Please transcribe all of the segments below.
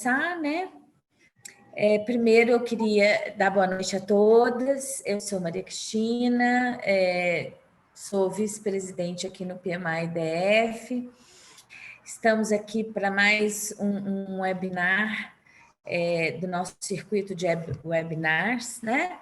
Né? Primeiro, eu queria dar boa noite a todas. Eu sou Maria Cristina, sou vice-presidente aqui no PMI-DF. Estamos aqui para mais um webinar do nosso circuito de webinars, né?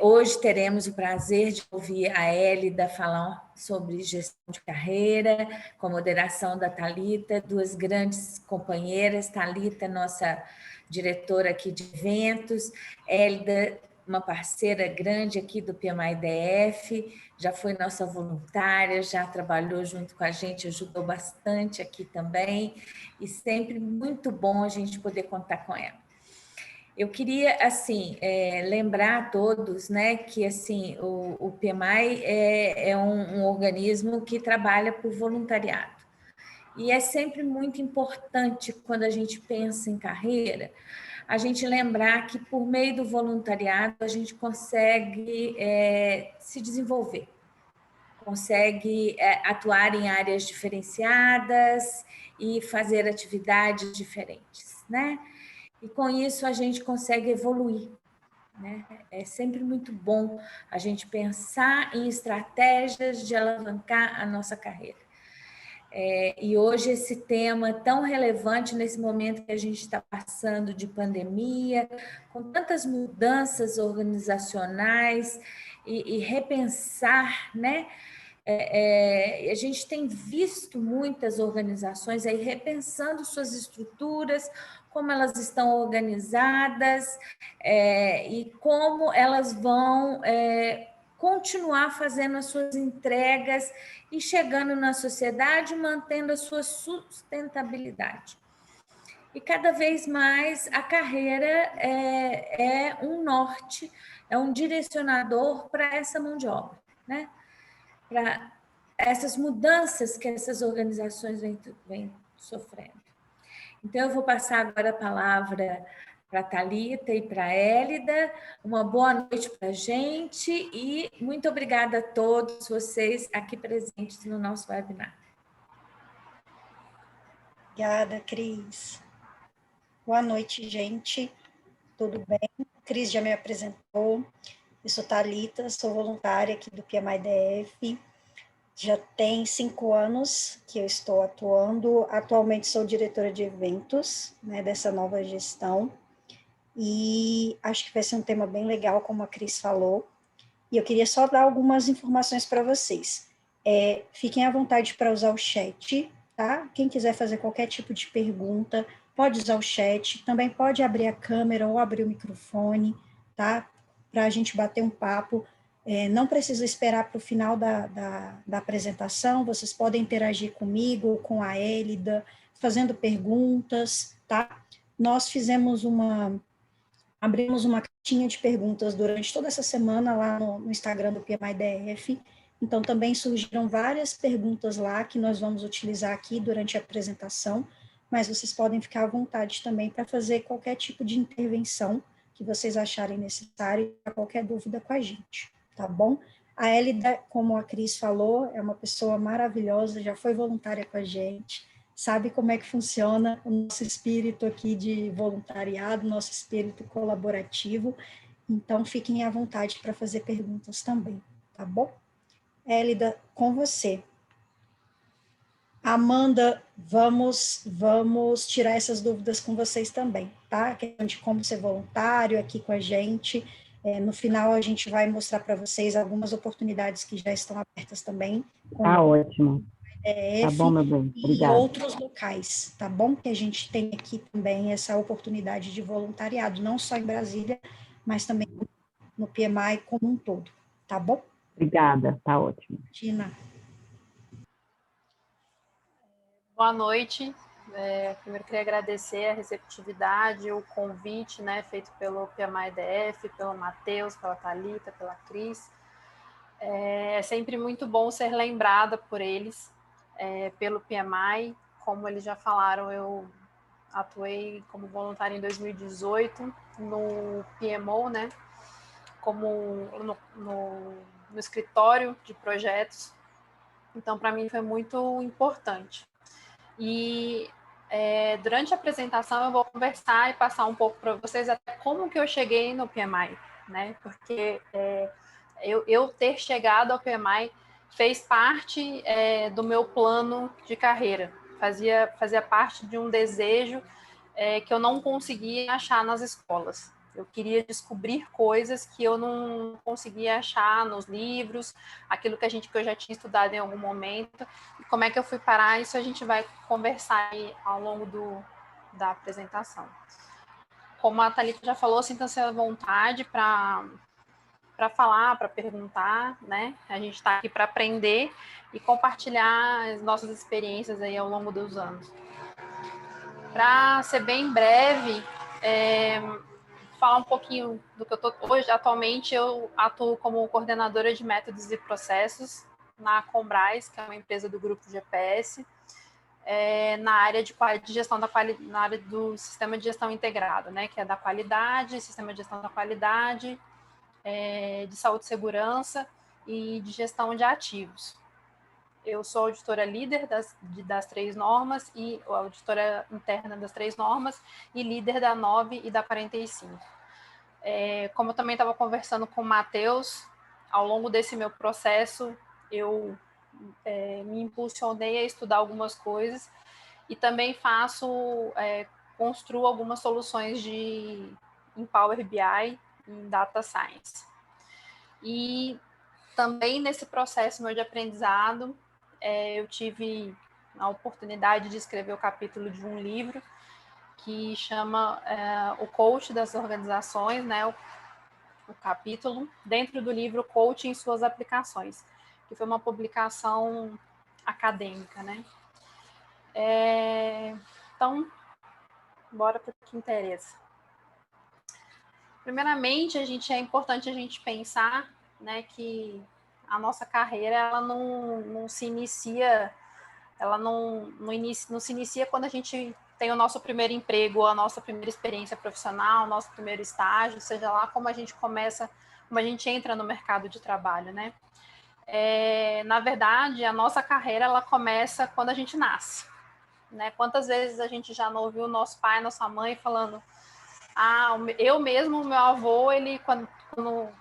Hoje teremos o prazer de ouvir a Hélida falar sobre gestão de carreira, com moderação da Thalita, duas grandes companheiras, Thalita, nossa diretora aqui de eventos, Hélida, uma parceira grande aqui do PMI-DF, já foi nossa voluntária, já trabalhou junto com a gente, ajudou bastante aqui também, e sempre muito bom a gente poder contar com ela. Eu queria, assim, lembrar a todos, né, que, assim, o PMI é um organismo que trabalha por voluntariado. E é sempre muito importante, quando a gente pensa em carreira, a gente lembrar que, por meio do voluntariado, a gente consegue se desenvolver, consegue atuar em áreas diferenciadas e fazer atividades diferentes, né? E com isso a gente consegue evoluir, né? É sempre muito bom a gente pensar em estratégias de alavancar a nossa carreira. E hoje esse tema tão relevante nesse momento que a gente está passando de pandemia, com tantas mudanças organizacionais e repensar, né? A gente tem visto muitas organizações aí repensando suas estruturas, como elas estão organizadas e como elas vão continuar fazendo as suas entregas e chegando na sociedade, mantendo a sua sustentabilidade. E cada vez mais a carreira é um norte, é um direcionador para essa mão de obra, né? Para essas mudanças que essas organizações vêm sofrendo. Então, eu vou passar agora a palavra para a Thalita e para a Hélida. Uma boa noite para a gente e muito obrigada a todos vocês aqui presentes no nosso webinar. Obrigada, Cris. Boa noite, gente. Tudo bem? Cris já me apresentou. Eu sou Thalita, sou voluntária aqui do PMI-DF. Já tem 5 anos que eu estou atuando. Atualmente sou diretora de eventos, né, dessa nova gestão. E acho que vai ser um tema bem legal, como a Cris falou. E eu queria só dar algumas informações para vocês. Fiquem à vontade para usar o chat, tá? Quem quiser fazer qualquer tipo de pergunta, pode usar o chat. Também pode abrir a câmera ou abrir o microfone, tá? Para a gente bater um papo. Não precisa esperar para o final da apresentação, vocês podem interagir comigo, com a Hélida, fazendo perguntas, tá? Nós abrimos uma caixinha de perguntas durante toda essa semana lá no Instagram do PMI-DF, então também surgiram várias perguntas lá que nós vamos utilizar aqui durante a apresentação, mas vocês podem ficar à vontade também para fazer qualquer tipo de intervenção que vocês acharem necessário, qualquer dúvida com a gente, tá bom? A Hélida, como a Cris falou, é uma pessoa maravilhosa, já foi voluntária com a gente, sabe como é que funciona o nosso espírito aqui de voluntariado, nosso espírito colaborativo, então fiquem à vontade para fazer perguntas também, tá bom? Hélida, com você. Amanda, vamos tirar essas dúvidas com vocês também, tá? A questão de como ser voluntário aqui com a gente. No final, a gente vai mostrar para vocês algumas oportunidades que já estão abertas também. Tá ótimo. Tá bom, meu bem. Obrigada. E outros locais, tá bom? Que a gente tem aqui também essa oportunidade de voluntariado, não só em Brasília, mas também no PMI como um todo, tá bom? Obrigada, tá ótimo. Tina. Boa noite. Primeiro queria agradecer a receptividade, o convite, né, feito pelo PMI-DF, pelo Matheus, pela Thalita, pela Cris. É sempre muito bom ser lembrada por eles, pelo PMI. Como eles já falaram, eu atuei como voluntária em 2018 no PMO, né, como no escritório de projetos. Então, para mim foi muito importante. E durante a apresentação eu vou conversar e passar um pouco para vocês até como que eu cheguei no PMI, né? Porque eu ter chegado ao PMI fez parte do meu plano de carreira, fazia parte de um desejo que eu não conseguia achar nas escolas. Eu queria descobrir coisas que eu não conseguia achar nos livros, aquilo que eu já tinha estudado em algum momento. E como é que eu fui parar? Isso a gente vai conversar aí ao longo da apresentação. Como a Thalita já falou, sinta-se à vontade para falar, para perguntar, né? A gente está aqui para aprender e compartilhar as nossas experiências aí ao longo dos anos. Para ser bem breve, falar um pouquinho do que eu estou hoje. Atualmente, eu atuo como coordenadora de métodos e processos na Combrais, que é uma empresa do grupo GPS, na área de gestão da qualidade, na área do sistema de gestão integrado, né, que é da qualidade, sistema de gestão da qualidade, de saúde e segurança e de gestão de ativos. Eu sou auditora líder das 3 normas e auditora interna das 3 normas e líder da 9 e da 45. Como eu também estava conversando com o Matheus, ao longo desse meu processo, eu me impulsionei a estudar algumas coisas e também construo algumas soluções em Power BI, em Data Science. E também nesse processo meu de aprendizado, eu tive a oportunidade de escrever o capítulo de um livro que chama O Coach das Organizações, né, o capítulo, dentro do livro Coaching e Suas Aplicações, que foi uma publicação acadêmica, né? Então, bora para o que interessa. Primeiramente, é importante a gente pensar, né, que a nossa carreira ela não se inicia, ela não se inicia quando a gente tem o nosso primeiro emprego, a nossa primeira experiência profissional, o nosso primeiro estágio, seja lá como a gente começa, como a gente entra no mercado de trabalho, né? Na verdade, a nossa carreira ela começa quando a gente nasce, né? Quantas vezes a gente já não ouviu nosso pai, nossa mãe falando: eu mesmo, meu avô, ele quando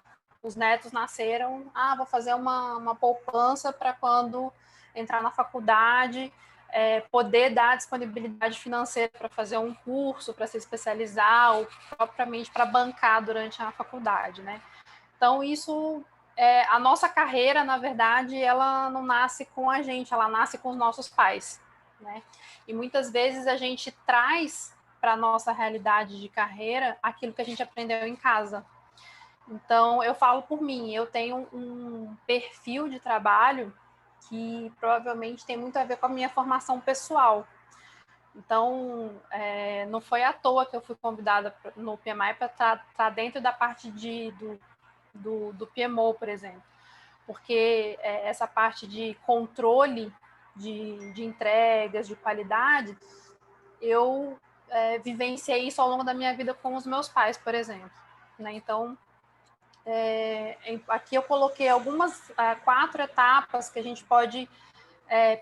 os netos nasceram, vou fazer uma poupança para quando entrar na faculdade, poder dar disponibilidade financeira para fazer um curso, para se especializar, ou propriamente para bancar durante a faculdade, né? Então, isso, a nossa carreira, na verdade, ela não nasce com a gente, ela nasce com os nossos pais, né? E muitas vezes a gente traz para a nossa realidade de carreira aquilo que a gente aprendeu em casa. Então, eu falo por mim, eu tenho um perfil de trabalho que provavelmente tem muito a ver com a minha formação pessoal. Então, não foi à toa que eu fui convidada no PMI para estar dentro da parte do PMO, por exemplo. Porque essa parte de controle de entregas, de qualidade, eu vivenciei isso ao longo da minha vida com os meus pais, por exemplo, né? Então, aqui eu coloquei 4 etapas que a gente pode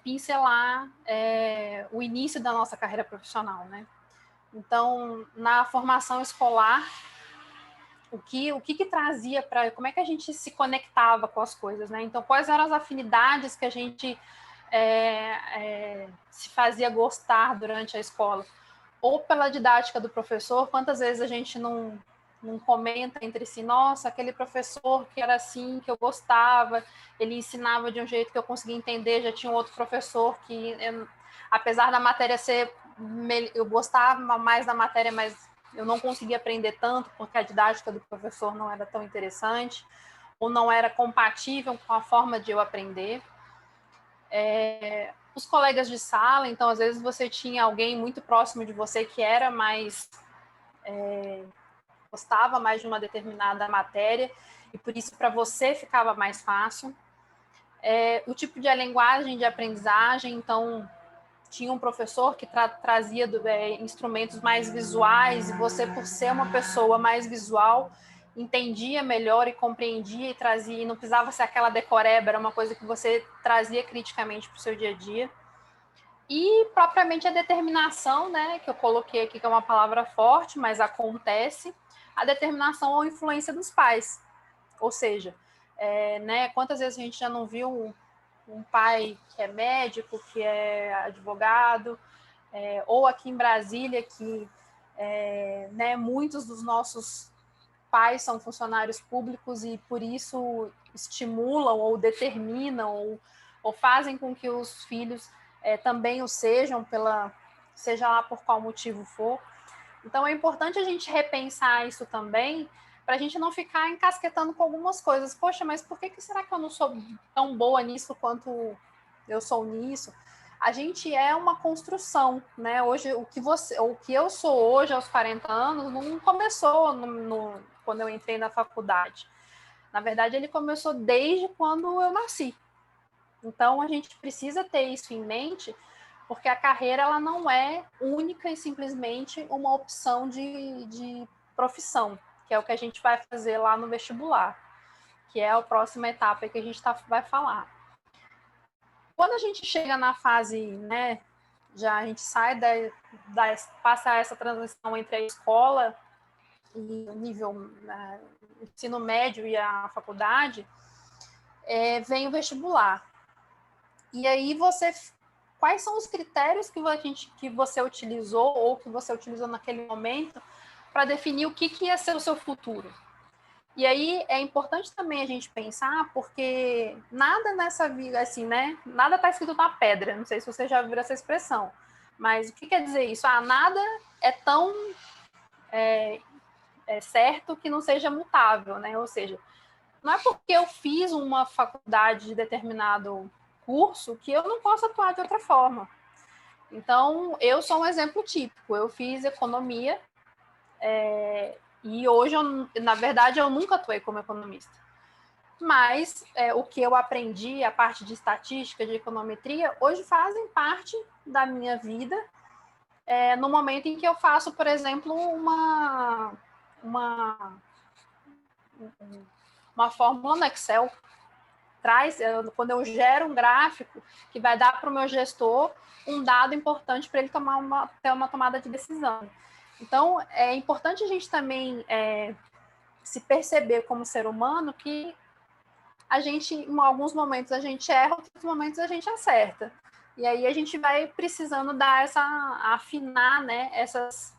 pincelar o início da nossa carreira profissional, né? Então, na formação escolar, o que trazia para... Como é que a gente se conectava com as coisas, né? Então, quais eram as afinidades que a gente se fazia gostar durante a escola? Ou pela didática do professor, quantas vezes a gente não comenta entre si: nossa, aquele professor que era assim, que eu gostava, ele ensinava de um jeito que eu conseguia entender, já tinha um outro professor que, apesar da matéria ser... Eu gostava mais da matéria, mas eu não conseguia aprender tanto, porque a didática do professor não era tão interessante, ou não era compatível com a forma de eu aprender. Os colegas de sala, então, às vezes você tinha alguém muito próximo de você que era mais... gostava mais de uma determinada matéria, e por isso para você ficava mais fácil. O tipo de linguagem de aprendizagem, então, tinha um professor que trazia instrumentos mais visuais, e você, por ser uma pessoa mais visual, entendia melhor e compreendia e trazia, e não precisava ser aquela decoreba, era uma coisa que você trazia criticamente para o seu dia a dia. E propriamente a determinação, né, que eu coloquei aqui, que é uma palavra forte, mas acontece, a determinação ou influência dos pais. Ou seja, né, quantas vezes a gente já não viu um pai que é médico, que é advogado, ou aqui em Brasília, que né, muitos dos nossos pais são funcionários públicos e por isso estimulam ou determinam ou fazem com que os filhos também o sejam, seja lá por qual motivo for. Então é importante a gente repensar isso também, para a gente não ficar encasquetando com algumas coisas. Poxa, mas por que será que eu não sou tão boa nisso quanto eu sou nisso? A gente é uma construção, né? Hoje, o que eu sou hoje, aos 40 anos, não começou quando eu entrei na faculdade. Na verdade, ele começou desde quando eu nasci. Então, a gente precisa ter isso em mente, porque a carreira ela não é única e simplesmente uma opção de profissão, que é o que a gente vai fazer lá no vestibular, que é a próxima etapa que a gente vai falar. Quando a gente chega na fase, né, já a gente sai passa essa transição entre a escola e o nível ensino médio e a faculdade, vem o vestibular. E aí quais são os critérios que você utilizou ou que você utilizou naquele momento para definir o que ia ser o seu futuro? E aí é importante também a gente pensar, porque nada nessa vida, assim, né? Nada está escrito na pedra. Não sei se você já viu essa expressão. Mas o que quer dizer isso? Nada é tão certo que não seja mutável, né? Ou seja, não é porque eu fiz uma faculdade de determinado curso que eu não posso atuar de outra forma. Então, eu sou um exemplo típico. Eu fiz economia e hoje, na verdade, eu nunca atuei como economista. Mas o que eu aprendi, a parte de estatística, de econometria, hoje fazem parte da minha vida no momento em que eu faço, por exemplo, uma fórmula no Excel. Quando eu gero um gráfico que vai dar para o meu gestor um dado importante para ele ter uma tomada de decisão. Então, é importante a gente também se perceber como ser humano que em alguns momentos a gente erra, em outros momentos a gente acerta. E aí a gente vai precisando afinar, né, essas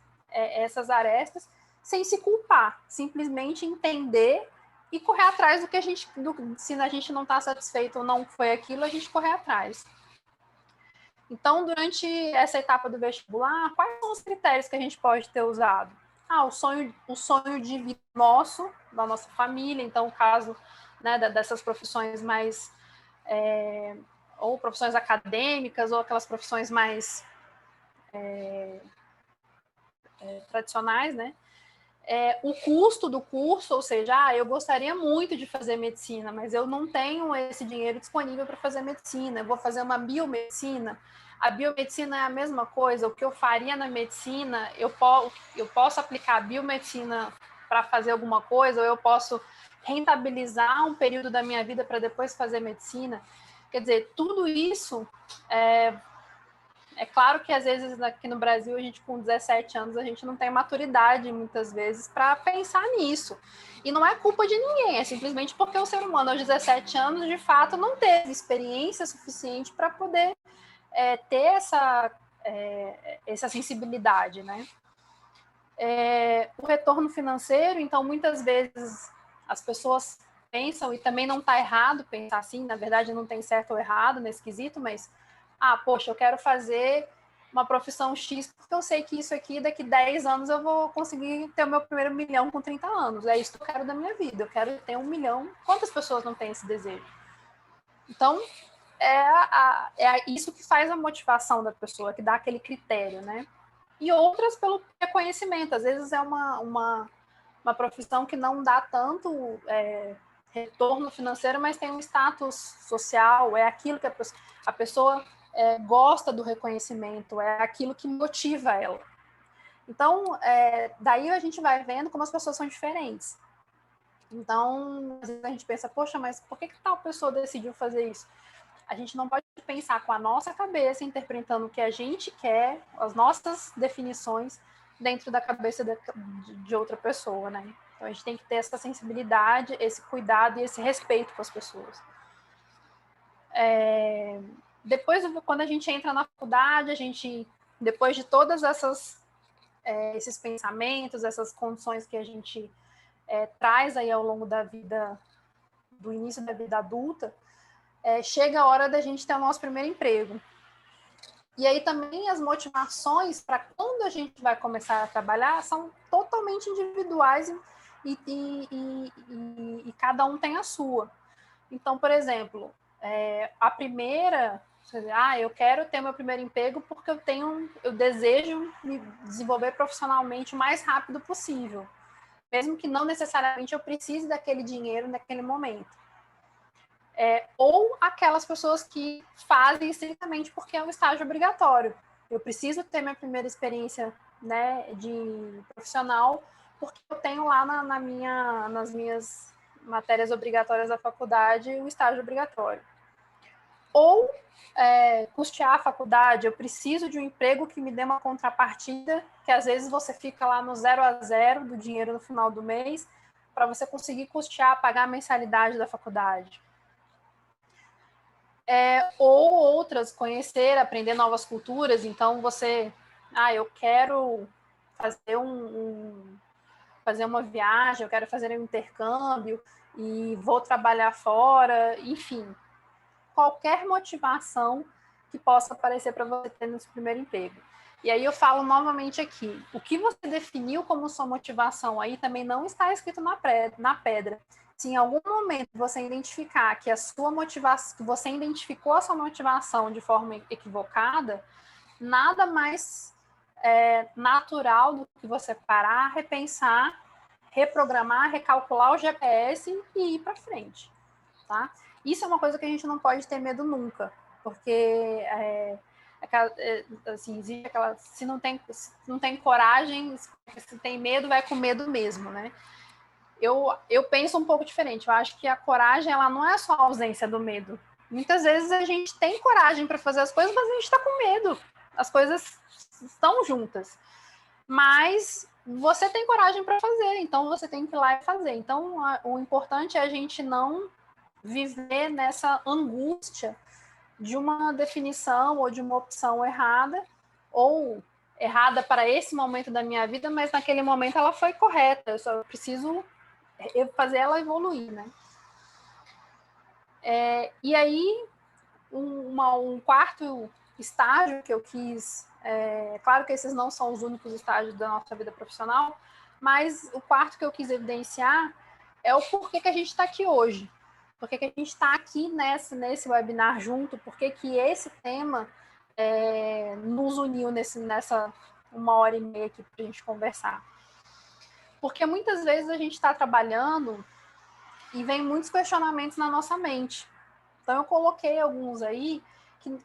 arestas sem se culpar, simplesmente entender e correr atrás se a gente não está satisfeito ou não foi aquilo, a gente correr atrás. Então, durante essa etapa do vestibular, quais são os critérios que a gente pode ter usado? O sonho de vida nosso, da nossa família, então, o caso, né, dessas profissões mais, ou profissões acadêmicas, ou aquelas profissões mais tradicionais, né? O custo do curso, ou seja, eu gostaria muito de fazer medicina, mas eu não tenho esse dinheiro disponível para fazer medicina, eu vou fazer uma biomedicina. A biomedicina é a mesma coisa, o que eu faria na medicina, eu posso aplicar a biomedicina para fazer alguma coisa, ou eu posso rentabilizar um período da minha vida para depois fazer medicina. Quer dizer, tudo isso é claro que, às vezes, aqui no Brasil, a gente com 17 anos, a gente não tem maturidade, muitas vezes, para pensar nisso. E não é culpa de ninguém, é simplesmente porque o ser humano, aos 17 anos, de fato, não teve experiência suficiente para poder ter essa sensibilidade, né? O retorno financeiro, então, muitas vezes, as pessoas pensam, e também não está errado pensar assim, na verdade, não tem certo ou errado nesse quesito, mas poxa, eu quero fazer uma profissão X, porque eu sei que isso aqui, daqui 10 anos, eu vou conseguir ter o meu primeiro 1 milhão com 30 anos. É isso que eu quero da minha vida. Eu quero ter 1 milhão. Quantas pessoas não têm esse desejo? Então, é isso que faz a motivação da pessoa, que dá aquele critério, né? E outras pelo reconhecimento. Às vezes é uma profissão que não dá tanto retorno financeiro, mas tem um status social, é aquilo que a pessoa gosta do reconhecimento, é aquilo que motiva ela. Então, daí a gente vai vendo como as pessoas são diferentes. Então, às vezes a gente pensa, poxa, mas por que tal pessoa decidiu fazer isso? a gente não pode pensar com a nossa cabeça, interpretando o que a gente quer, as nossas definições, dentro da cabeça de outra pessoa, né? Então, a gente tem que ter essa sensibilidade, esse cuidado e esse respeito com as pessoas. Depois, quando a gente entra na faculdade, depois de todas esses pensamentos, essas condições que a gente traz aí ao longo da vida, do início da vida adulta, chega a hora da gente ter o nosso primeiro emprego. E aí também as motivações para quando a gente vai começar a trabalhar são totalmente individuais e cada um tem a sua. Então, por exemplo, a primeira, eu quero ter meu primeiro emprego porque eu desejo me desenvolver profissionalmente o mais rápido possível, mesmo que não necessariamente eu precise daquele dinheiro naquele momento. Ou aquelas pessoas que fazem estritamente porque é um estágio obrigatório. Eu preciso ter minha primeira experiência, né, de profissional, porque eu tenho lá nas minhas matérias obrigatórias da faculdade o estágio obrigatório. Ou custear a faculdade, eu preciso de um emprego que me dê uma contrapartida, que às vezes você fica lá no 0 a 0 do dinheiro no final do mês, para você conseguir custear, pagar a mensalidade da faculdade. Ou outras, conhecer, aprender novas culturas. Então, eu quero fazer fazer uma viagem, eu quero fazer um intercâmbio e vou trabalhar fora, enfim. Qualquer motivação que possa aparecer para você ter nesse primeiro emprego. E aí eu falo novamente aqui, o que você definiu como sua motivação aí também não está escrito na pedra. Se em algum momento você identificar que que você identificou a sua motivação de forma equivocada, nada mais natural do que você parar, repensar, reprogramar, recalcular o GPS e ir para frente, tá? Isso é uma coisa que a gente não pode ter medo nunca, porque assim, existe aquela, se não tem coragem, se tem medo, vai com medo mesmo, né? Eu penso um pouco diferente. Eu acho que a coragem, ela não é só a ausência do medo. Muitas vezes a gente tem coragem para fazer as coisas, mas a gente está com medo. As coisas estão juntas. Mas você tem coragem para fazer, então você tem que ir lá e fazer. Então, o importante é a gente não viver nessa angústia de uma definição ou de uma opção errada, ou errada para esse momento da minha vida, mas naquele momento ela foi correta. Eu só preciso fazer ela evoluir, né? E aí, um quarto estágio que eu quis... claro que esses não são os únicos estágios da nossa vida profissional, mas o quarto que eu quis evidenciar é o porquê que a gente está aqui hoje. Por que a gente está aqui nesse webinar junto? Por que esse tema nos uniu nessa 1h30 aqui para a gente conversar? Porque muitas vezes a gente está trabalhando e vem muitos questionamentos na nossa mente. Então, eu coloquei alguns aí,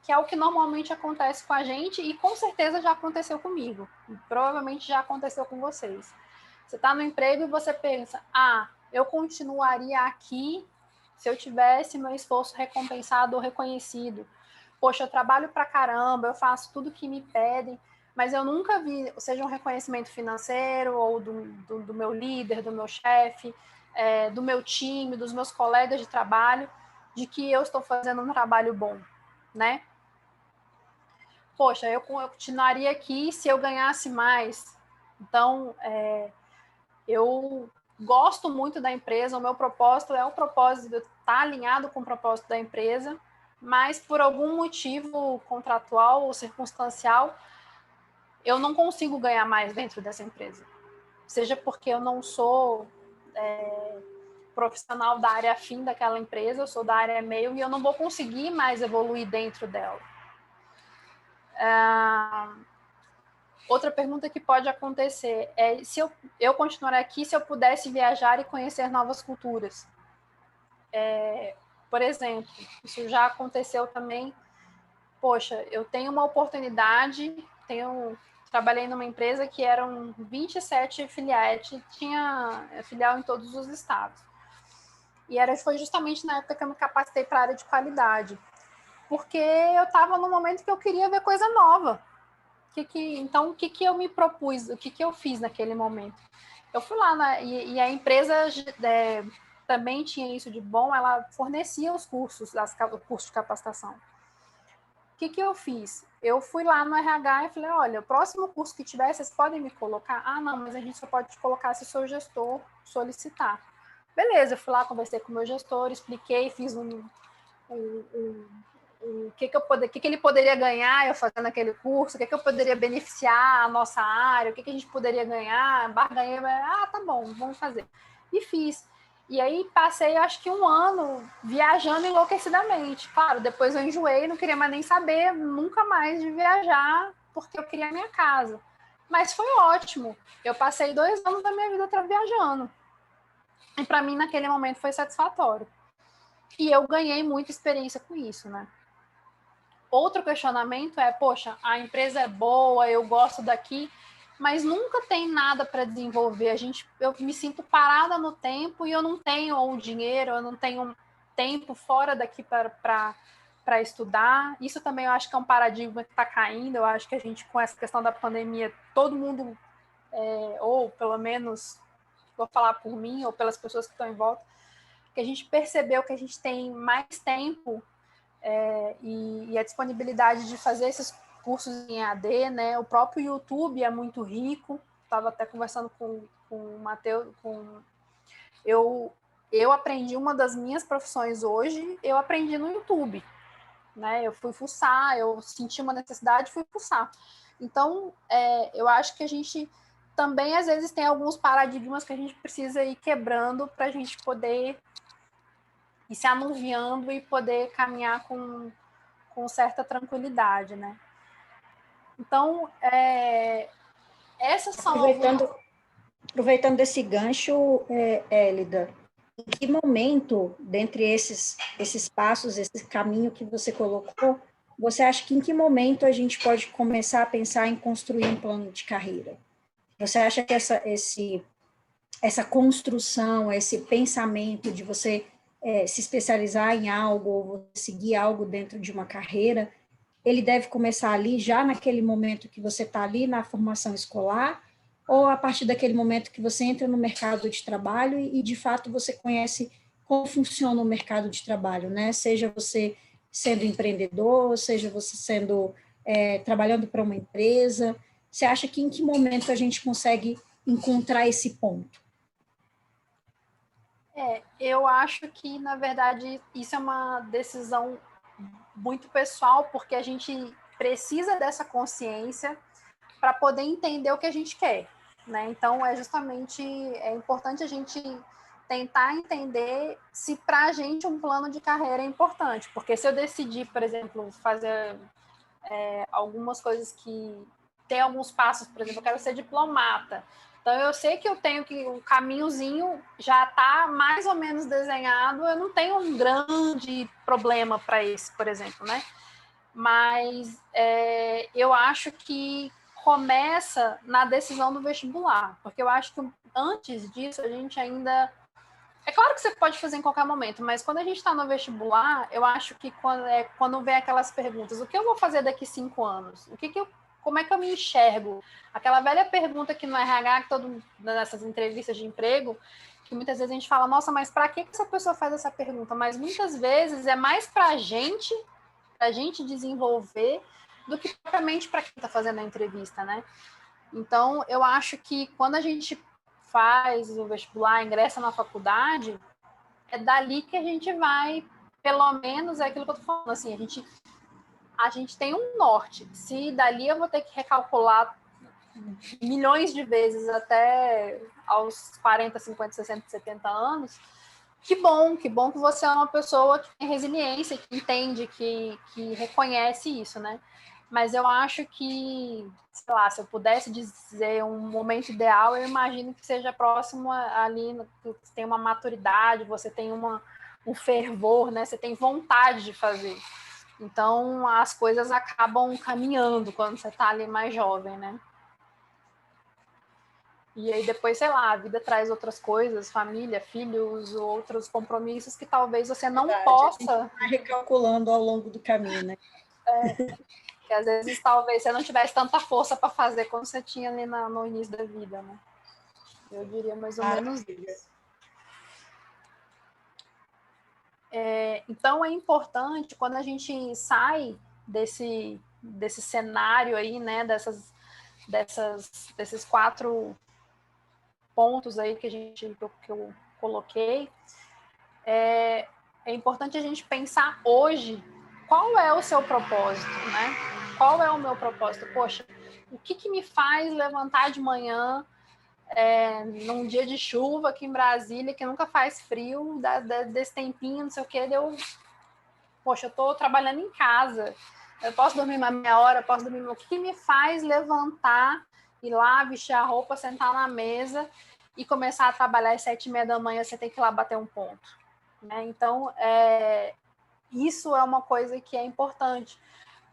que é o que normalmente acontece com a gente e com certeza já aconteceu comigo. E provavelmente já aconteceu com vocês. Você está no emprego e você pensa, eu continuaria aqui se eu tivesse meu esforço recompensado ou reconhecido. Poxa, eu trabalho pra caramba, eu faço tudo que me pedem, mas eu nunca vi, seja um reconhecimento financeiro ou do meu líder, do meu chefe, do meu time, dos meus colegas de trabalho, de que eu estou fazendo um trabalho bom, né? Poxa, eu continuaria aqui se eu ganhasse mais. Então, eu gosto muito da empresa, o meu propósito é o propósito de estar alinhado com o propósito da empresa, mas por algum motivo contratual ou circunstancial, eu não consigo ganhar mais dentro dessa empresa. Seja porque eu não sou profissional da área afim daquela empresa, eu sou da área meio e eu não vou conseguir mais evoluir dentro dela. Outra pergunta que pode acontecer é se eu continuar aqui se eu pudesse viajar e conhecer novas culturas. Por exemplo, isso já aconteceu também. Poxa, eu tenho uma oportunidade, trabalhei numa empresa que eram 27 filiais, tinha filial em todos os estados. E foi justamente na época que eu me capacitei para a área de qualidade. porque eu estava no momento que eu queria ver coisa nova. Então, o que eu me propus, o que eu fiz naquele momento? Eu fui lá, e a empresa também tinha isso de bom, ela fornecia os cursos, o curso de capacitação. O que eu fiz? Eu fui lá no RH e falei, olha, o próximo curso que tiver, vocês podem me colocar? Ah, não, mas a gente só pode te colocar se o seu gestor solicitar. Beleza, eu fui lá, conversei com o meu gestor, expliquei, fiz o que ele poderia ganhar eu fazendo aquele curso, o que eu poderia beneficiar a nossa área, o que a gente poderia ganhar, barganhei, tá bom, vamos fazer. E fiz. E aí passei, acho que 1 ano viajando enlouquecidamente. Claro, depois eu enjoei, não queria mais nem saber nunca mais de viajar, porque eu queria a minha casa. Mas foi ótimo. Eu passei 2 anos da minha vida viajando. E para mim, naquele momento, foi satisfatório. E eu ganhei muita experiência com isso, né? Outro questionamento é, poxa, a empresa é boa, eu gosto daqui, mas nunca tem nada para desenvolver. Eu me sinto parada no tempo e eu não tenho o dinheiro, eu não tenho tempo fora daqui para estudar. Isso também eu acho que é um paradigma que está caindo. Eu acho que a gente, com essa questão da pandemia, todo mundo, ou pelo menos, vou falar por mim, ou pelas pessoas que estão em volta, que a gente percebeu que a gente tem mais tempo e a disponibilidade de fazer esses cursos em EAD, né? O próprio YouTube é muito rico. Estava até conversando com o Matheus. Eu aprendi uma das minhas profissões hoje, eu aprendi no YouTube. Né? Eu fui fuçar, eu senti uma necessidade, fui fuçar. Então, eu acho que a gente também, às vezes, tem alguns paradigmas que a gente precisa ir quebrando para a gente poder ir se anuviando e poder caminhar com certa tranquilidade, né? Então, essas são aproveitando desse gancho, Élida, em que momento, dentre esses passos, esse caminho que você colocou, você acha que em que momento a gente pode começar a pensar em construir um plano de carreira? Você acha que essa construção, esse pensamento de você se especializar em algo, ou seguir algo dentro de uma carreira, ele deve começar ali, já naquele momento que você está ali na formação escolar, ou a partir daquele momento que você entra no mercado de trabalho e de fato, você conhece como funciona o mercado de trabalho, né? Seja você sendo empreendedor, seja você trabalhando para uma empresa. Você acha que em que momento a gente consegue encontrar esse ponto? Eu acho que, na verdade, isso é uma decisão muito pessoal, porque a gente precisa dessa consciência para poder entender o que a gente quer, né? Então, é importante a gente tentar entender se para a gente um plano de carreira é importante, porque se eu decidir, por exemplo, fazer algumas coisas que tem alguns passos, por exemplo, eu quero ser diplomata, então eu sei que eu tenho que o caminhozinho já está mais ou menos desenhado, eu não tenho um grande problema para esse, por exemplo, né? Mas eu acho que começa na decisão do vestibular, porque eu acho que antes disso a gente ainda... É claro que você pode fazer em qualquer momento, mas quando a gente está no vestibular, eu acho que quando vem aquelas perguntas, o que eu vou fazer daqui 5 anos? Como é que eu me enxergo? Aquela velha pergunta que no RH, nessas entrevistas de emprego, que muitas vezes a gente fala, nossa, mas para que essa pessoa faz essa pergunta? Mas muitas vezes é mais para a gente desenvolver do que propriamente para quem está fazendo a entrevista, né? Então, eu acho que quando a gente faz o vestibular, ingressa na faculdade, é dali que a gente vai, pelo menos é aquilo que eu tô falando, assim, a gente tem um norte. Se dali eu vou ter que recalcular milhões de vezes até aos 40, 50, 60, 70 anos, que bom que você é uma pessoa que tem resiliência, que entende, que reconhece isso, né? Mas eu acho que, sei lá, se eu pudesse dizer um momento ideal, eu imagino que seja próximo ali, que você tem uma maturidade, você tem um fervor, né? Você tem vontade de fazer. Então, as coisas acabam caminhando quando você está ali mais jovem, né? E aí depois, sei lá, a vida traz outras coisas, família, filhos, outros compromissos que talvez você não possa... A gente vai recalculando ao longo do caminho, né? Que às vezes talvez você não tivesse tanta força para fazer como você tinha ali no início da vida, né? Eu diria mais ou menos isso. Então é importante quando a gente sai desse cenário aí, né? Desses 4 pontos aí que eu coloquei, é importante a gente pensar hoje qual é o seu propósito, né? Qual é o meu propósito? Poxa, o que me faz levantar de manhã num dia de chuva aqui em Brasília, que nunca faz frio, desse tempinho, não sei o que, poxa, eu estou trabalhando em casa, eu posso dormir uma meia hora, posso dormir... O que me faz levantar, ir lá, vestir a roupa, sentar na mesa e começar a trabalhar às 7h30 da manhã, você tem que ir lá bater um ponto, né? Então, isso é uma coisa que é importante,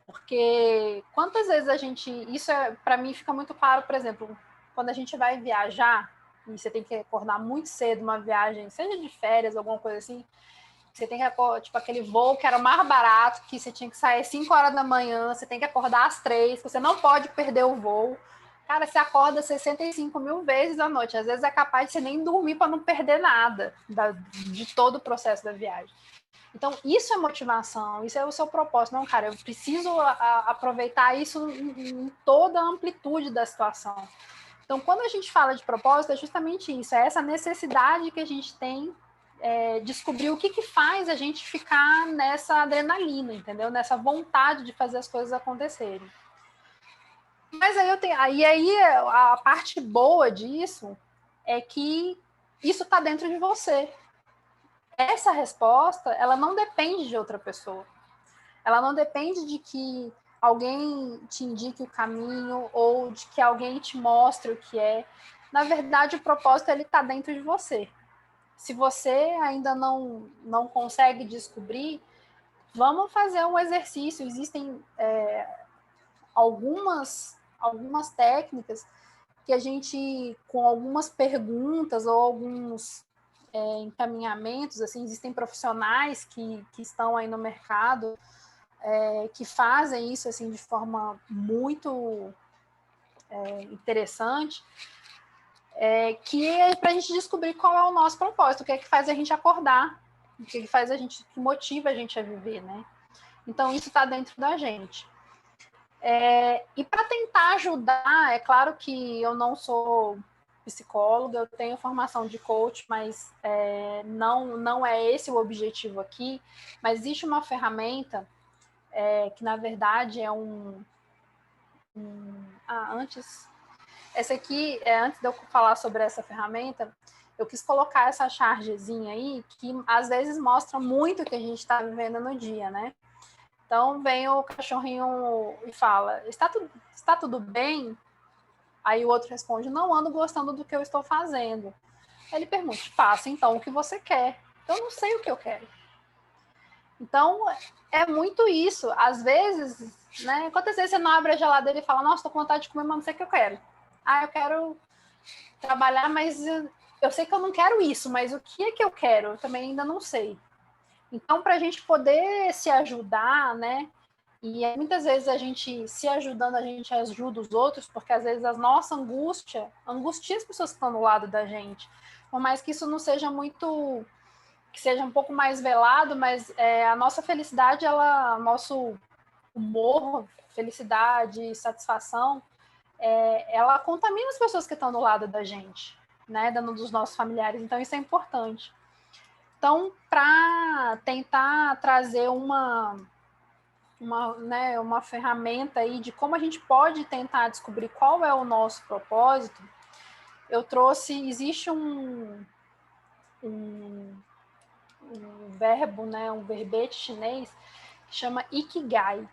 porque quantas vezes a gente... Isso, para mim, fica muito claro, por exemplo, quando a gente vai viajar, e você tem que acordar muito cedo, uma viagem, seja de férias, alguma coisa assim, você tem que acordar, tipo, aquele voo que era o mais barato, que você tinha que sair às 5 horas da manhã, você tem que acordar às 3, você não pode perder o voo. Cara, você acorda 65 mil vezes à noite, às vezes é capaz de você nem dormir para não perder nada de todo o processo da viagem. Então, isso é motivação, isso é o seu propósito. Não, cara, eu preciso aproveitar isso em toda a amplitude da situação. Então, quando a gente fala de propósito, é justamente isso, é essa necessidade que a gente tem descobrir o que faz a gente ficar nessa adrenalina, entendeu? Nessa vontade de fazer as coisas acontecerem. Mas aí a parte boa disso é que isso está dentro de você. Essa resposta, ela não depende de outra pessoa. Ela não depende de que alguém te indique o caminho ou de que alguém te mostre o que é. Na verdade, o propósito ele está dentro de você. Se você ainda não consegue descobrir, vamos fazer um exercício. Existem algumas técnicas que a gente, com algumas perguntas ou alguns encaminhamentos, assim, existem profissionais que estão aí no mercado que fazem isso assim de forma muito interessante, que é para a gente descobrir qual é o nosso propósito, o que é que faz a gente acordar, o que faz a gente, que motiva a gente a viver, né? Então isso está dentro da gente. E para tentar ajudar, é claro que eu não sou psicóloga, eu tenho formação de coach, mas não é esse o objetivo aqui. Mas existe uma ferramenta que na verdade é antes. Essa aqui, antes de eu falar sobre essa ferramenta, eu quis colocar essa chargezinha aí, que às vezes mostra muito o que a gente está vivendo no dia, né? Então, vem o cachorrinho e fala, está tudo bem? Aí o outro responde, não ando gostando do que eu estou fazendo. Aí ele pergunta, faça então o que você quer. Eu não sei o que eu quero. Então, é muito isso. Às vezes, né? Quantas vezes você não abre a geladeira e fala, nossa, estou com vontade de comer, mas não sei o que eu quero. Eu quero trabalhar, mas eu sei que eu não quero isso, mas o que é que eu quero? Eu também ainda não sei. Então, para a gente poder se ajudar, né? E muitas vezes a gente se ajudando, a gente ajuda os outros, porque às vezes a nossa angústia as pessoas que estão do lado da gente. Por mais que isso não seja muito, que seja um pouco mais velado, mas a nossa felicidade, nosso humor, felicidade, satisfação, ela contamina as pessoas que estão do lado da gente, né? Dos nossos familiares. Então, isso é importante. Então, para tentar trazer uma ferramenta aí de como a gente pode tentar descobrir qual é o nosso propósito, existe um verbo, né, um verbete chinês que chama Ikigai,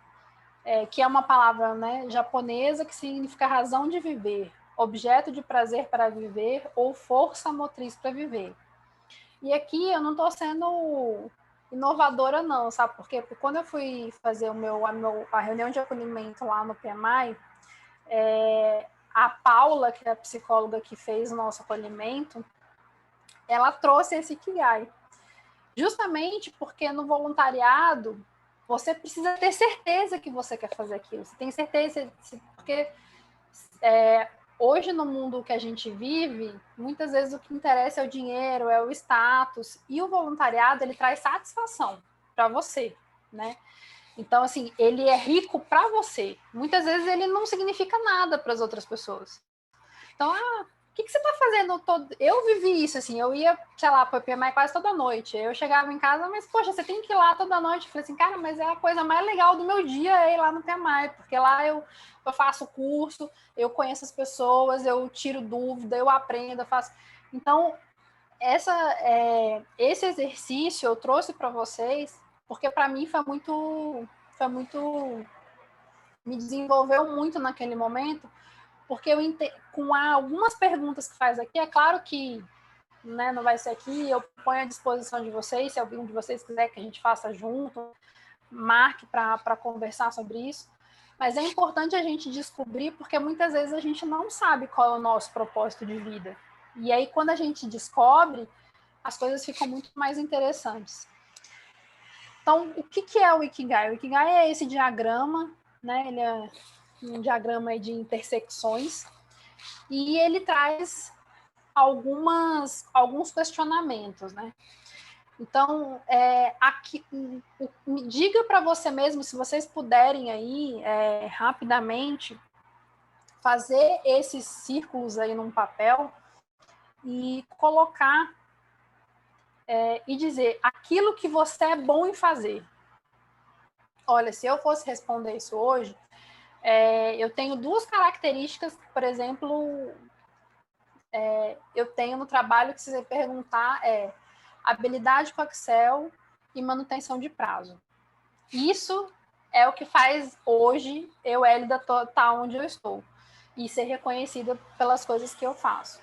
que é uma palavra, né, japonesa que significa razão de viver, objeto de prazer para viver ou força motriz para viver. E aqui eu não estou sendo inovadora não, sabe por quê? Porque quando eu fui fazer a reunião de acolhimento lá no PMI, a Paula, que é a psicóloga que fez o nosso acolhimento, ela trouxe esse Ikigai. Justamente porque no voluntariado você precisa ter certeza que você quer fazer aquilo. Você tem certeza, porque hoje no mundo que a gente vive, muitas vezes o que interessa é o dinheiro, é o status, e o voluntariado ele traz satisfação para você, né? Então, assim, ele é rico para você. Muitas vezes ele não significa nada para as outras pessoas. Então, o que você está fazendo todo... Eu vivi isso, assim, eu ia, sei lá, para o PMI quase toda noite. Eu chegava em casa, mas, poxa, você tem que ir lá toda noite. Eu falei assim, cara, mas é a coisa mais legal do meu dia é ir lá no PMI, porque lá eu faço curso, eu conheço as pessoas, eu tiro dúvida, eu aprendo, eu faço... Então, esse exercício eu trouxe para vocês, porque para mim foi muito... Me desenvolveu muito naquele momento, porque com algumas perguntas que faz aqui, é claro que, né, não vai ser aqui, eu ponho à disposição de vocês, se algum de vocês quiser que a gente faça junto, marque para conversar sobre isso, mas é importante a gente descobrir, porque muitas vezes a gente não sabe qual é o nosso propósito de vida. E aí, quando a gente descobre, as coisas ficam muito mais interessantes. Então, o que é o Ikigai? O Ikigai é esse diagrama, né? Ele é um diagrama de intersecções, e ele traz alguns questionamentos, né? Então, aqui, me diga para você mesmo, se vocês puderem aí, rapidamente, fazer esses círculos aí num papel e colocar e dizer aquilo que você é bom em fazer. Olha, se eu fosse responder isso hoje, eu tenho duas características, por exemplo, eu tenho no trabalho que, se você perguntar, habilidade com Excel e manutenção de prazo. Isso é o que faz hoje eu, Hélida, estar onde eu estou e ser reconhecida pelas coisas que eu faço.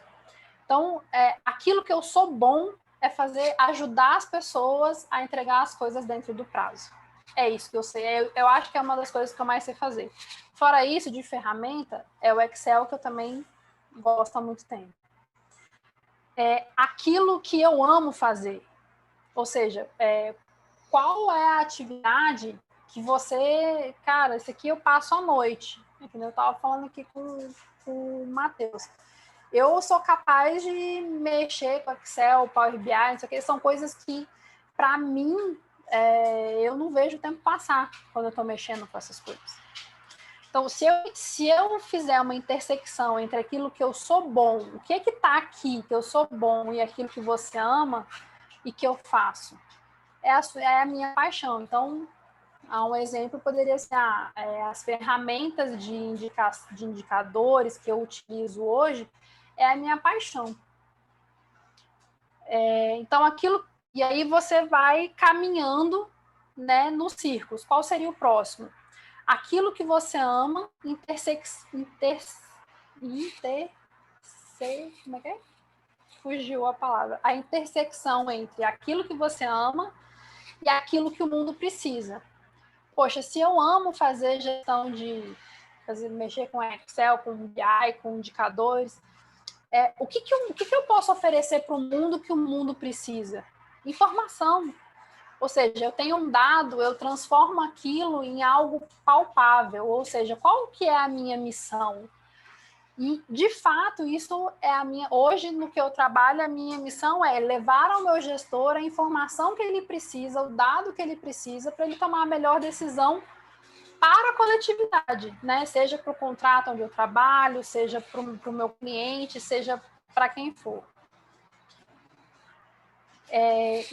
Então, aquilo que eu sou bom é ajudar as pessoas a entregar as coisas dentro do prazo. É isso que eu sei. Eu acho que é uma das coisas que eu mais sei fazer. Fora isso, de ferramenta, é o Excel, que eu também gosto há muito tempo. Aquilo que eu amo fazer. Ou seja, qual é a atividade que você... Cara, isso aqui eu passo à noite. Eu estava falando aqui com o Matheus. Eu sou capaz de mexer com Excel, Power BI, não sei o que, são coisas que, para mim, eu não vejo o tempo passar quando eu estou mexendo com essas coisas. Então, se eu fizer uma intersecção entre aquilo que eu sou bom, o que está aqui que eu sou bom e aquilo que você ama e que eu faço, é a minha paixão. Então, um exemplo poderia ser as ferramentas de indicadores que eu utilizo hoje, é a minha paixão. Então, e aí você vai caminhando, né, nos círculos. Qual seria o próximo? Aquilo que você ama, como é que é? Fugiu a palavra. A intersecção entre aquilo que você ama e aquilo que o mundo precisa. Poxa, se eu amo fazer gestão mexer com Excel, com BI, com indicadores, o que eu posso oferecer para o mundo que o mundo precisa? Informação. Ou seja, eu tenho um dado, eu transformo aquilo em algo palpável. Ou seja, qual que é a minha missão? E, de fato, isso é a minha... Hoje, no que eu trabalho, a minha missão é levar ao meu gestor a informação que ele precisa, o dado que ele precisa, para ele tomar a melhor decisão para a coletividade, né? Seja para o contrato onde eu trabalho, seja para o meu cliente, seja para quem for.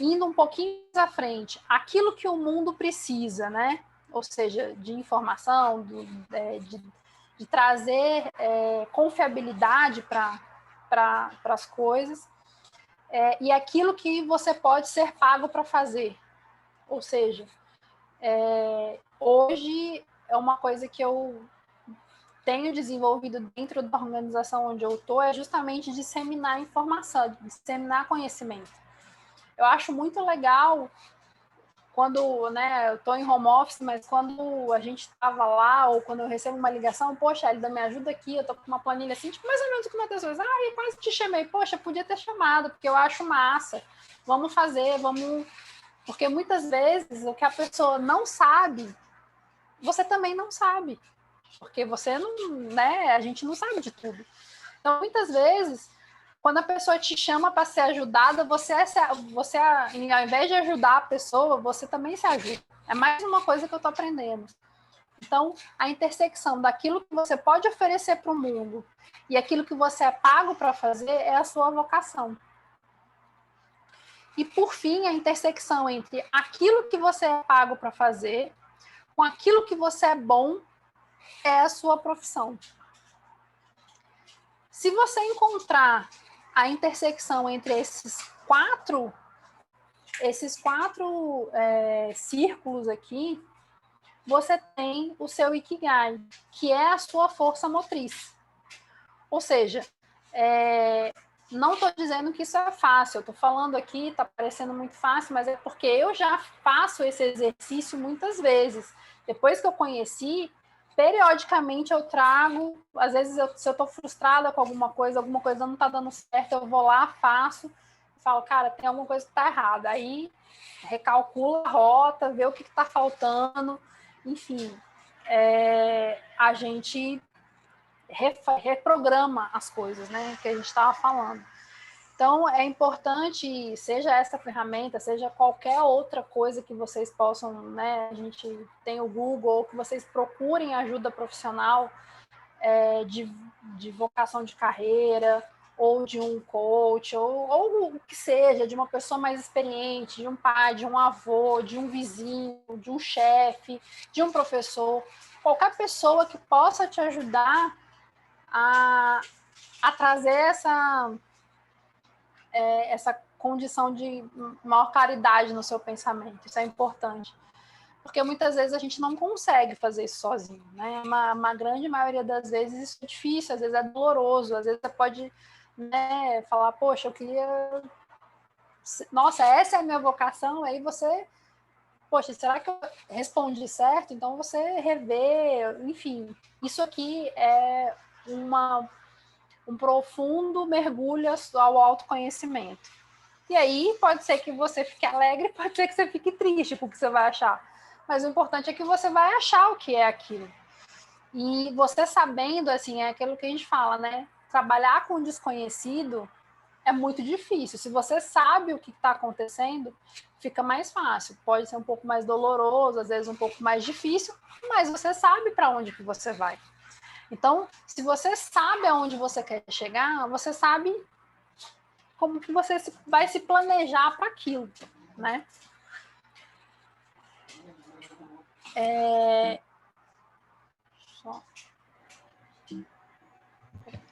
Indo um pouquinho à frente, aquilo que o mundo precisa, né? Ou seja, de informação, de trazer confiabilidade para as coisas, e aquilo que você pode ser pago para fazer. Ou seja, hoje é uma coisa que eu tenho desenvolvido dentro da organização onde eu estou, é justamente disseminar informação, disseminar conhecimento. Eu acho muito legal quando, né, eu estou em home office, mas quando a gente estava lá, ou quando eu recebo uma ligação, poxa, Elida, me ajuda aqui, eu estou com uma planilha assim, tipo, mais ou menos o que o Matheus fez. Eu quase te chamei. Poxa, podia ter chamado, porque eu acho massa. Vamos fazer, vamos... Porque muitas vezes o que a pessoa não sabe, você também não sabe. Porque você não, né, a gente não sabe de tudo. Então, muitas vezes, quando a pessoa te chama para ser ajudada, você, ao invés de ajudar a pessoa, você também se ajuda. É mais uma coisa que eu estou aprendendo. Então, a intersecção daquilo que você pode oferecer para o mundo e aquilo que você é pago para fazer é a sua vocação. E, por fim, a intersecção entre aquilo que você é pago para fazer com aquilo que você é bom é a sua profissão. Se você encontrar a intersecção entre esses quatro círculos aqui, você tem o seu Ikigai, que é a sua força motriz. Ou seja, não estou dizendo que isso é fácil, eu estou falando aqui, está parecendo muito fácil, mas é porque eu já faço esse exercício muitas vezes. Depois que eu conheci, periodicamente eu trago, às vezes se eu estou frustrada com alguma coisa não está dando certo, eu vou lá, faço, e falo, cara, tem alguma coisa que está errada. Aí recalcula a rota, vê o que está faltando, enfim, a gente reprograma as coisas, né, que a gente estava falando. Então, é importante, seja essa ferramenta, seja qualquer outra coisa que vocês possam, né, a gente tem o Google, ou que vocês procurem ajuda profissional de vocação de carreira, ou de um coach, ou o que seja, de uma pessoa mais experiente, de um pai, de um avô, de um vizinho, de um chefe, de um professor, qualquer pessoa que possa te ajudar a trazer essa condição de maior claridade no seu pensamento. Isso é importante. Porque muitas vezes a gente não consegue fazer isso sozinho, né? Uma grande maioria das vezes isso é difícil, às vezes é doloroso, às vezes você pode, né, falar, poxa, eu queria... Nossa, essa é a minha vocação, aí você... Poxa, será que eu respondi certo? Então você revê, enfim. Isso aqui é um profundo mergulho ao autoconhecimento. E aí pode ser que você fique alegre, pode ser que você fique triste com o que você vai achar. Mas o importante é que você vai achar o que é aquilo. E você sabendo, assim, é aquilo que a gente fala, né? Trabalhar com o desconhecido é muito difícil. Se você sabe o que está acontecendo, fica mais fácil. Pode ser um pouco mais doloroso, às vezes um pouco mais difícil, mas você sabe para onde que você vai. Então, se você sabe aonde você quer chegar, você sabe como que você vai se planejar para aquilo, né?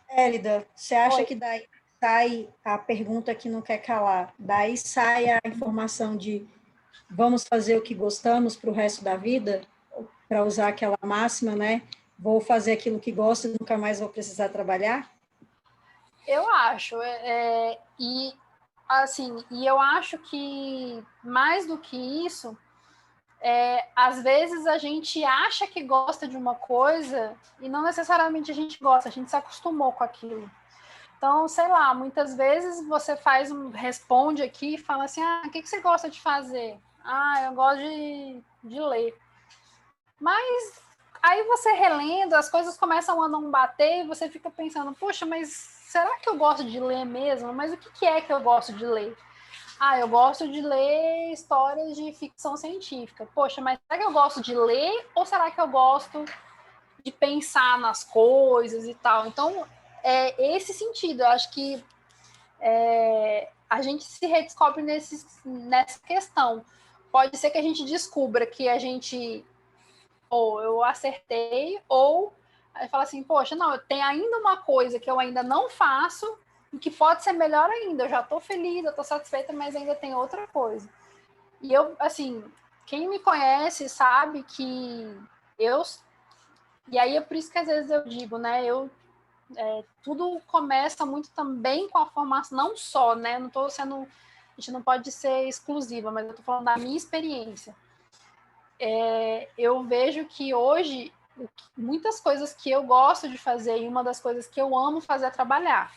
Élida, você acha que daí sai a pergunta que não quer calar, daí sai a informação de vamos fazer o que gostamos para o resto da vida, para usar aquela máxima, né? Vou fazer aquilo que gosto e nunca mais vou precisar trabalhar? Eu acho, e assim, e eu acho que mais do que isso, às vezes a gente acha que gosta de uma coisa e não necessariamente a gente gosta, a gente se acostumou com aquilo. Então, sei lá, muitas vezes você responde aqui e fala assim, o que você gosta de fazer? Eu gosto de ler. Mas aí você relendo, as coisas começam a não bater e você fica pensando, poxa, mas será que eu gosto de ler mesmo? Mas o que é que eu gosto de ler? Eu gosto de ler histórias de ficção científica. Poxa, mas será que eu gosto de ler ou será que eu gosto de pensar nas coisas e tal? Então, é esse sentido. Eu acho que a gente se redescobre nessa questão. Pode ser que a gente descubra que a gente ou eu acertei, ou aí fala assim, poxa, não, tem ainda uma coisa que eu ainda não faço e que pode ser melhor ainda, eu já estou feliz, eu estou satisfeita, mas ainda tem outra coisa. E eu, assim, quem me conhece sabe que e aí é por isso que às vezes eu digo, né, tudo começa muito também com a formação, não só, né, não estou sendo a gente não pode ser exclusiva, mas eu estou falando da minha experiência. Eu vejo que hoje muitas coisas que eu gosto de fazer e uma das coisas que eu amo fazer é trabalhar.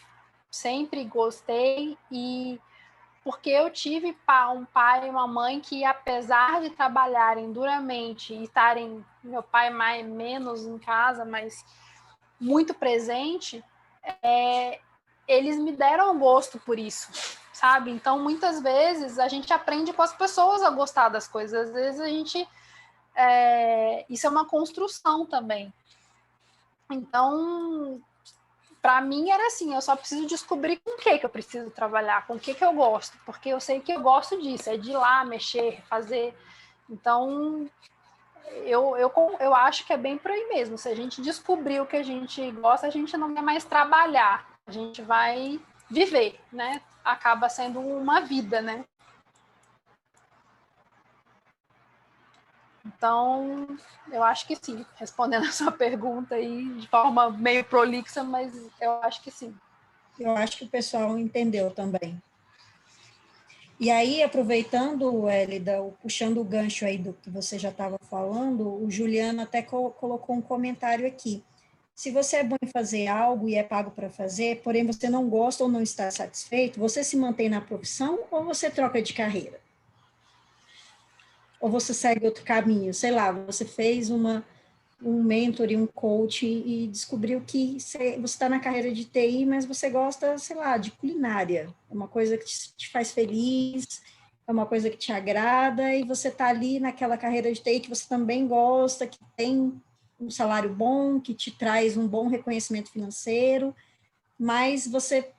Sempre gostei, e porque eu tive um pai e uma mãe que, apesar de trabalharem duramente e estarem, meu pai menos em casa, mas muito presente, eles me deram gosto por isso, sabe? Então, muitas vezes, a gente aprende com as pessoas a gostar das coisas. Às vezes, a gente... isso é uma construção também. Então, para mim, era assim, eu só preciso descobrir com o que eu preciso trabalhar, com o que eu gosto, porque eu sei que eu gosto disso, é de ir lá, mexer, fazer. Então, eu acho que é bem por aí mesmo. Se a gente descobrir o que a gente gosta, a gente não vai mais trabalhar, a gente vai viver, né? Acaba sendo uma vida, né? Então, eu acho que sim, respondendo a sua pergunta aí de forma meio prolixa, mas eu acho que sim. Eu acho que o pessoal entendeu também. E aí, aproveitando, Hélida, puxando o gancho aí do que você já estava falando, o Juliano até colocou um comentário aqui. Se você é bom em fazer algo e é pago para fazer, porém você não gosta ou não está satisfeito, você se mantém na profissão ou você troca de carreira? Ou você segue outro caminho? Sei lá, você fez um mentor e um coach e descobriu que você está na carreira de TI, mas você gosta, sei lá, de culinária. É uma coisa que te faz feliz, é uma coisa que te agrada, e você está ali naquela carreira de TI que você também gosta, que tem um salário bom, que te traz um bom reconhecimento financeiro, mas você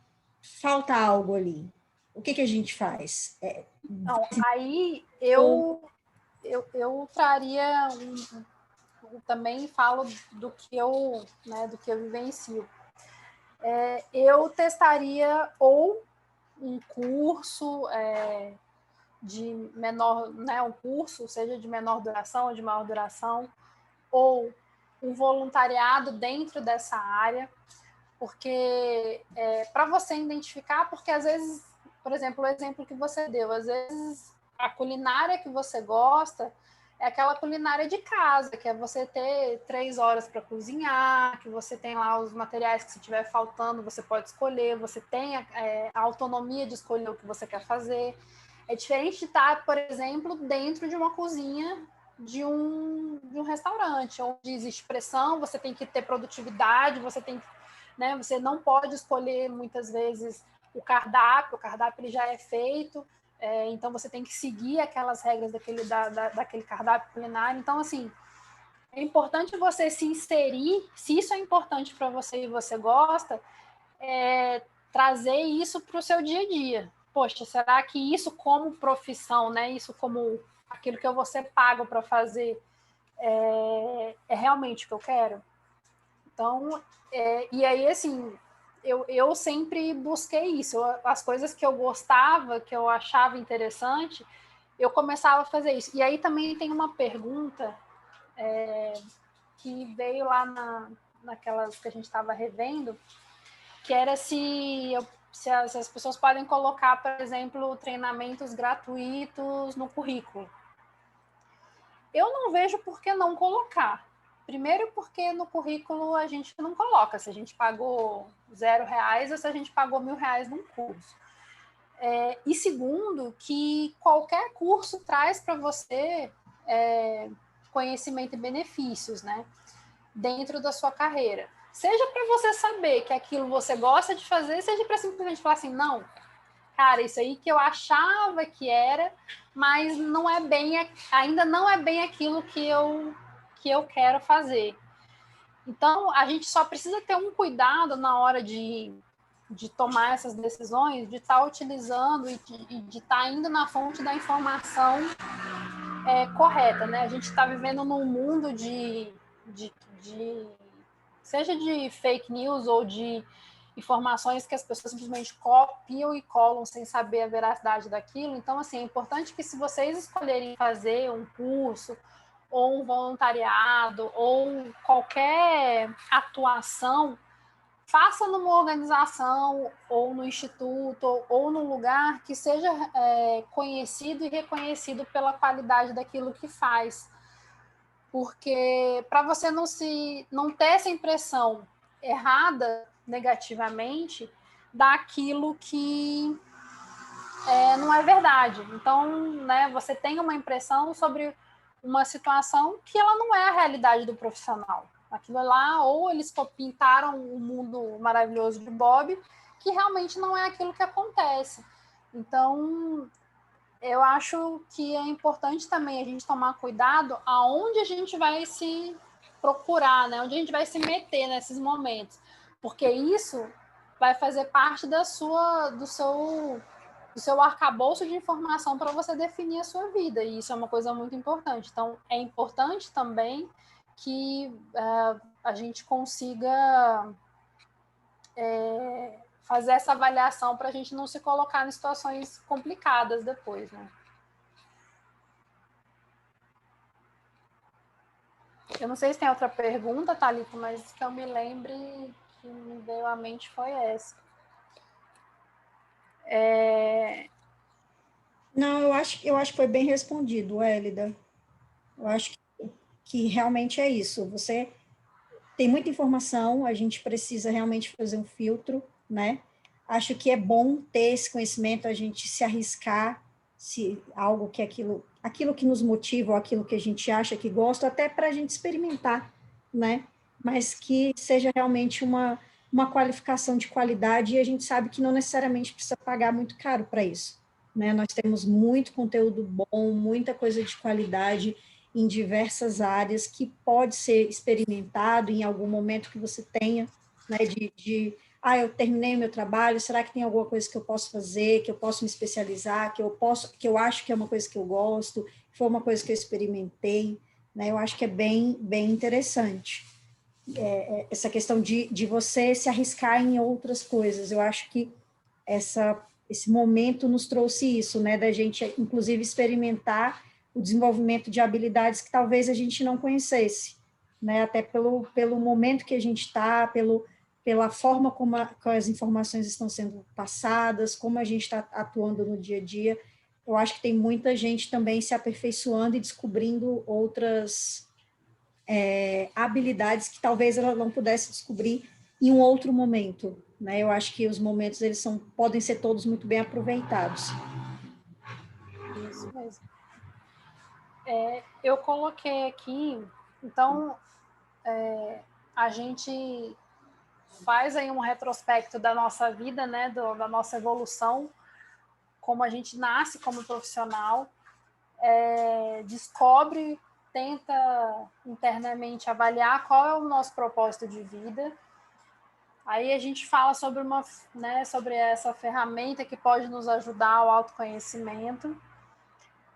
falta algo ali. O que a gente faz? Não, aí eu traria também falo do que eu, né, do que eu vivencio. Eu testaria ou um curso de menor, né, um curso, seja de menor duração ou de maior duração, ou um voluntariado dentro dessa área, porque para você identificar, porque às vezes, por exemplo, o exemplo que você deu, às vezes a culinária que você gosta é aquela culinária de casa, que é você ter 3 horas para cozinhar, que você tem lá os materiais que se tiver faltando, você pode escolher, você tem a autonomia de escolher o que você quer fazer. É diferente de estar, por exemplo, dentro de uma cozinha de um restaurante, onde existe pressão, você tem que ter produtividade, você tem que, né, você não pode escolher muitas vezes o cardápio ele já é feito, então você tem que seguir aquelas regras daquele cardápio culinário. Então, assim, é importante você se inserir, se isso é importante para você e você gosta, trazer isso para o seu dia a dia. Poxa, será que isso como profissão, né, isso como aquilo que eu vou ser pago para fazer, é realmente o que eu quero? Então, e aí, assim, eu sempre busquei isso. As coisas que eu gostava, que eu achava interessante, eu começava a fazer isso. E aí também tem uma pergunta que veio lá naquelas que a gente estava revendo, que era se as pessoas podem colocar, por exemplo, treinamentos gratuitos no currículo. Eu não vejo por que não colocar. Primeiro porque no currículo a gente não coloca se a gente pagou R$0 ou se a gente pagou R$1.000 num curso. E segundo, que qualquer curso traz para você conhecimento e benefícios, né, dentro da sua carreira. Seja para você saber que aquilo você gosta de fazer, seja para simplesmente falar assim, não, cara, isso aí que eu achava que era, mas não é bem, ainda não é bem aquilo que eu quero fazer. Então, a gente só precisa ter um cuidado na hora de tomar essas decisões, de estar utilizando e de estar indo na fonte da informação correta, né? A gente está vivendo num mundo seja de fake news ou de informações que as pessoas simplesmente copiam e colam sem saber a veracidade daquilo. Então, assim, é importante que, se vocês escolherem fazer um curso ou um voluntariado ou qualquer atuação, faça numa organização, ou no instituto, ou num lugar que seja conhecido e reconhecido pela qualidade daquilo que faz. Porque para você não ter essa impressão errada, negativamente, daquilo que não é verdade. Então, né, você tem uma impressão sobre uma situação que ela não é a realidade do profissional. Aquilo lá, ou eles pintaram o mundo maravilhoso de Bob, que realmente não é aquilo que acontece. Então, eu acho que é importante também a gente tomar cuidado aonde a gente vai se procurar, né? Onde a gente vai se meter nesses momentos. Porque isso vai fazer parte do seu arcabouço de informação para você definir a sua vida, e isso é uma coisa muito importante. Então, é importante também que a gente consiga fazer essa avaliação para a gente não se colocar em situações complicadas depois, né? Eu não sei se tem outra pergunta, Thalita, mas que eu me lembre, que me veio à mente foi essa. Não, eu acho que foi bem respondido, Hélida. Eu acho que realmente é isso. Você tem muita informação, a gente precisa realmente fazer um filtro, né? Acho que é bom ter esse conhecimento, a gente se arriscar, se algo que aquilo que nos motiva, ou aquilo que a gente acha que gosta, até para a gente experimentar, né? Mas que seja realmente uma qualificação de qualidade, e a gente sabe que não necessariamente precisa pagar muito caro para isso, né? Nós temos muito conteúdo bom, muita coisa de qualidade em diversas áreas que pode ser experimentado em algum momento que você tenha, né, eu terminei o meu trabalho, será que tem alguma coisa que eu posso fazer, que eu posso me especializar, que eu acho que é uma coisa que eu gosto, que foi uma coisa que eu experimentei, né? Eu acho que é bem interessante. Essa questão de você se arriscar em outras coisas. Eu acho que esse momento nos trouxe isso, né, da gente, inclusive, experimentar o desenvolvimento de habilidades que talvez a gente não conhecesse, né, até pelo momento que a gente está, pela forma como as informações estão sendo passadas, como a gente está atuando no dia a dia. Eu acho que tem muita gente também se aperfeiçoando e descobrindo outras habilidades que talvez ela não pudesse descobrir em um outro momento, né? Eu acho que os momentos podem ser todos muito bem aproveitados. Isso mesmo. Eu coloquei aqui, então, a gente faz aí um retrospecto da nossa vida, né, da nossa evolução, como a gente nasce como profissional, descobre, tenta internamente avaliar qual é o nosso propósito de vida. Aí a gente fala sobre sobre essa ferramenta que pode nos ajudar ao autoconhecimento.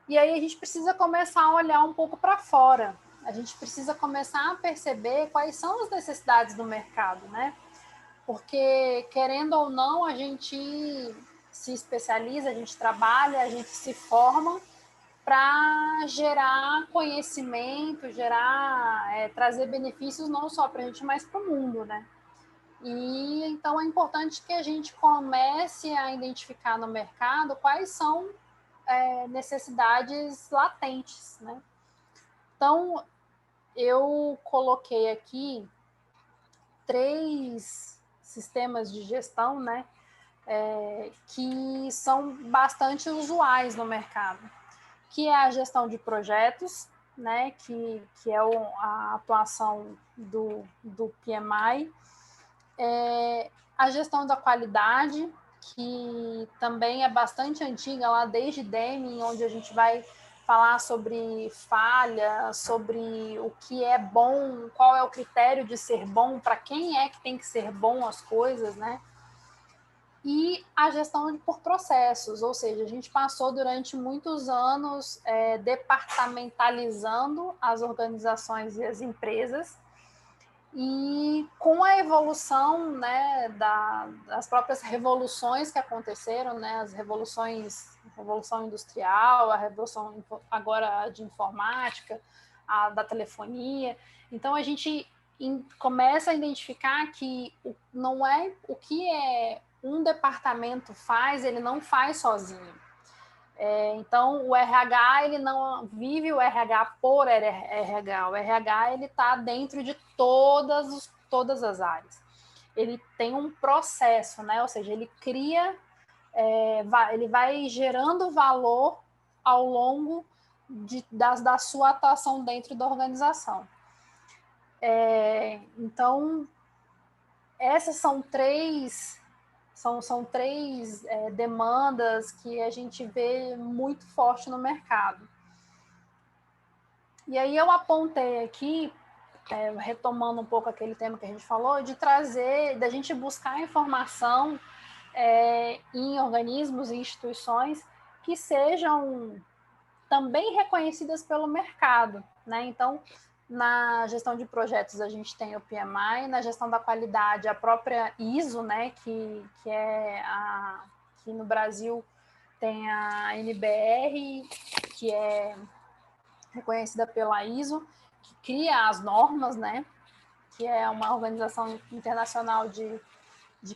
E aí a gente precisa começar a olhar um pouco para fora. A gente precisa começar a perceber quais são as necessidades do mercado, né? Porque, querendo ou não, a gente se especializa, a gente trabalha, a gente se forma para gerar conhecimento, trazer benefícios não só para a gente, mas para o mundo, né? E então é importante que a gente comece a identificar no mercado quais são necessidades latentes, né? Então, eu coloquei aqui 3 sistemas de gestão, né, que são bastante usuais no mercado, que é a gestão de projetos, né, que é a atuação do PMI, a gestão da qualidade, que também é bastante antiga, lá desde Deming, onde a gente vai falar sobre falha, sobre o que é bom, qual é o critério de ser bom, para quem é que tem que ser bom as coisas, né? E a gestão por processos, ou seja, a gente passou durante muitos anos departamentalizando as organizações e as empresas, e com a evolução, né, das próprias revoluções que aconteceram, né, a revolução industrial, a revolução agora de informática, da telefonia, então a gente começa a identificar que não é o que um departamento faz, ele não faz sozinho. Então, o RH, ele não vive o RH por RH. O RH, ele está dentro de todas as áreas. Ele tem um processo, né? Ou seja, ele cria, ele vai gerando valor ao longo da sua atuação dentro da organização. Então, essas são três demandas que a gente vê muito forte no mercado. E aí eu apontei aqui, retomando um pouco aquele tema que a gente falou, da gente buscar informação em organismos e instituições que sejam também reconhecidas pelo mercado, né? Então, na gestão de projetos, a gente tem o PMI, na gestão da qualidade, a própria ISO, né? Que no Brasil tem a NBR, que é reconhecida pela ISO, que cria as normas, né? Que é uma organização internacional de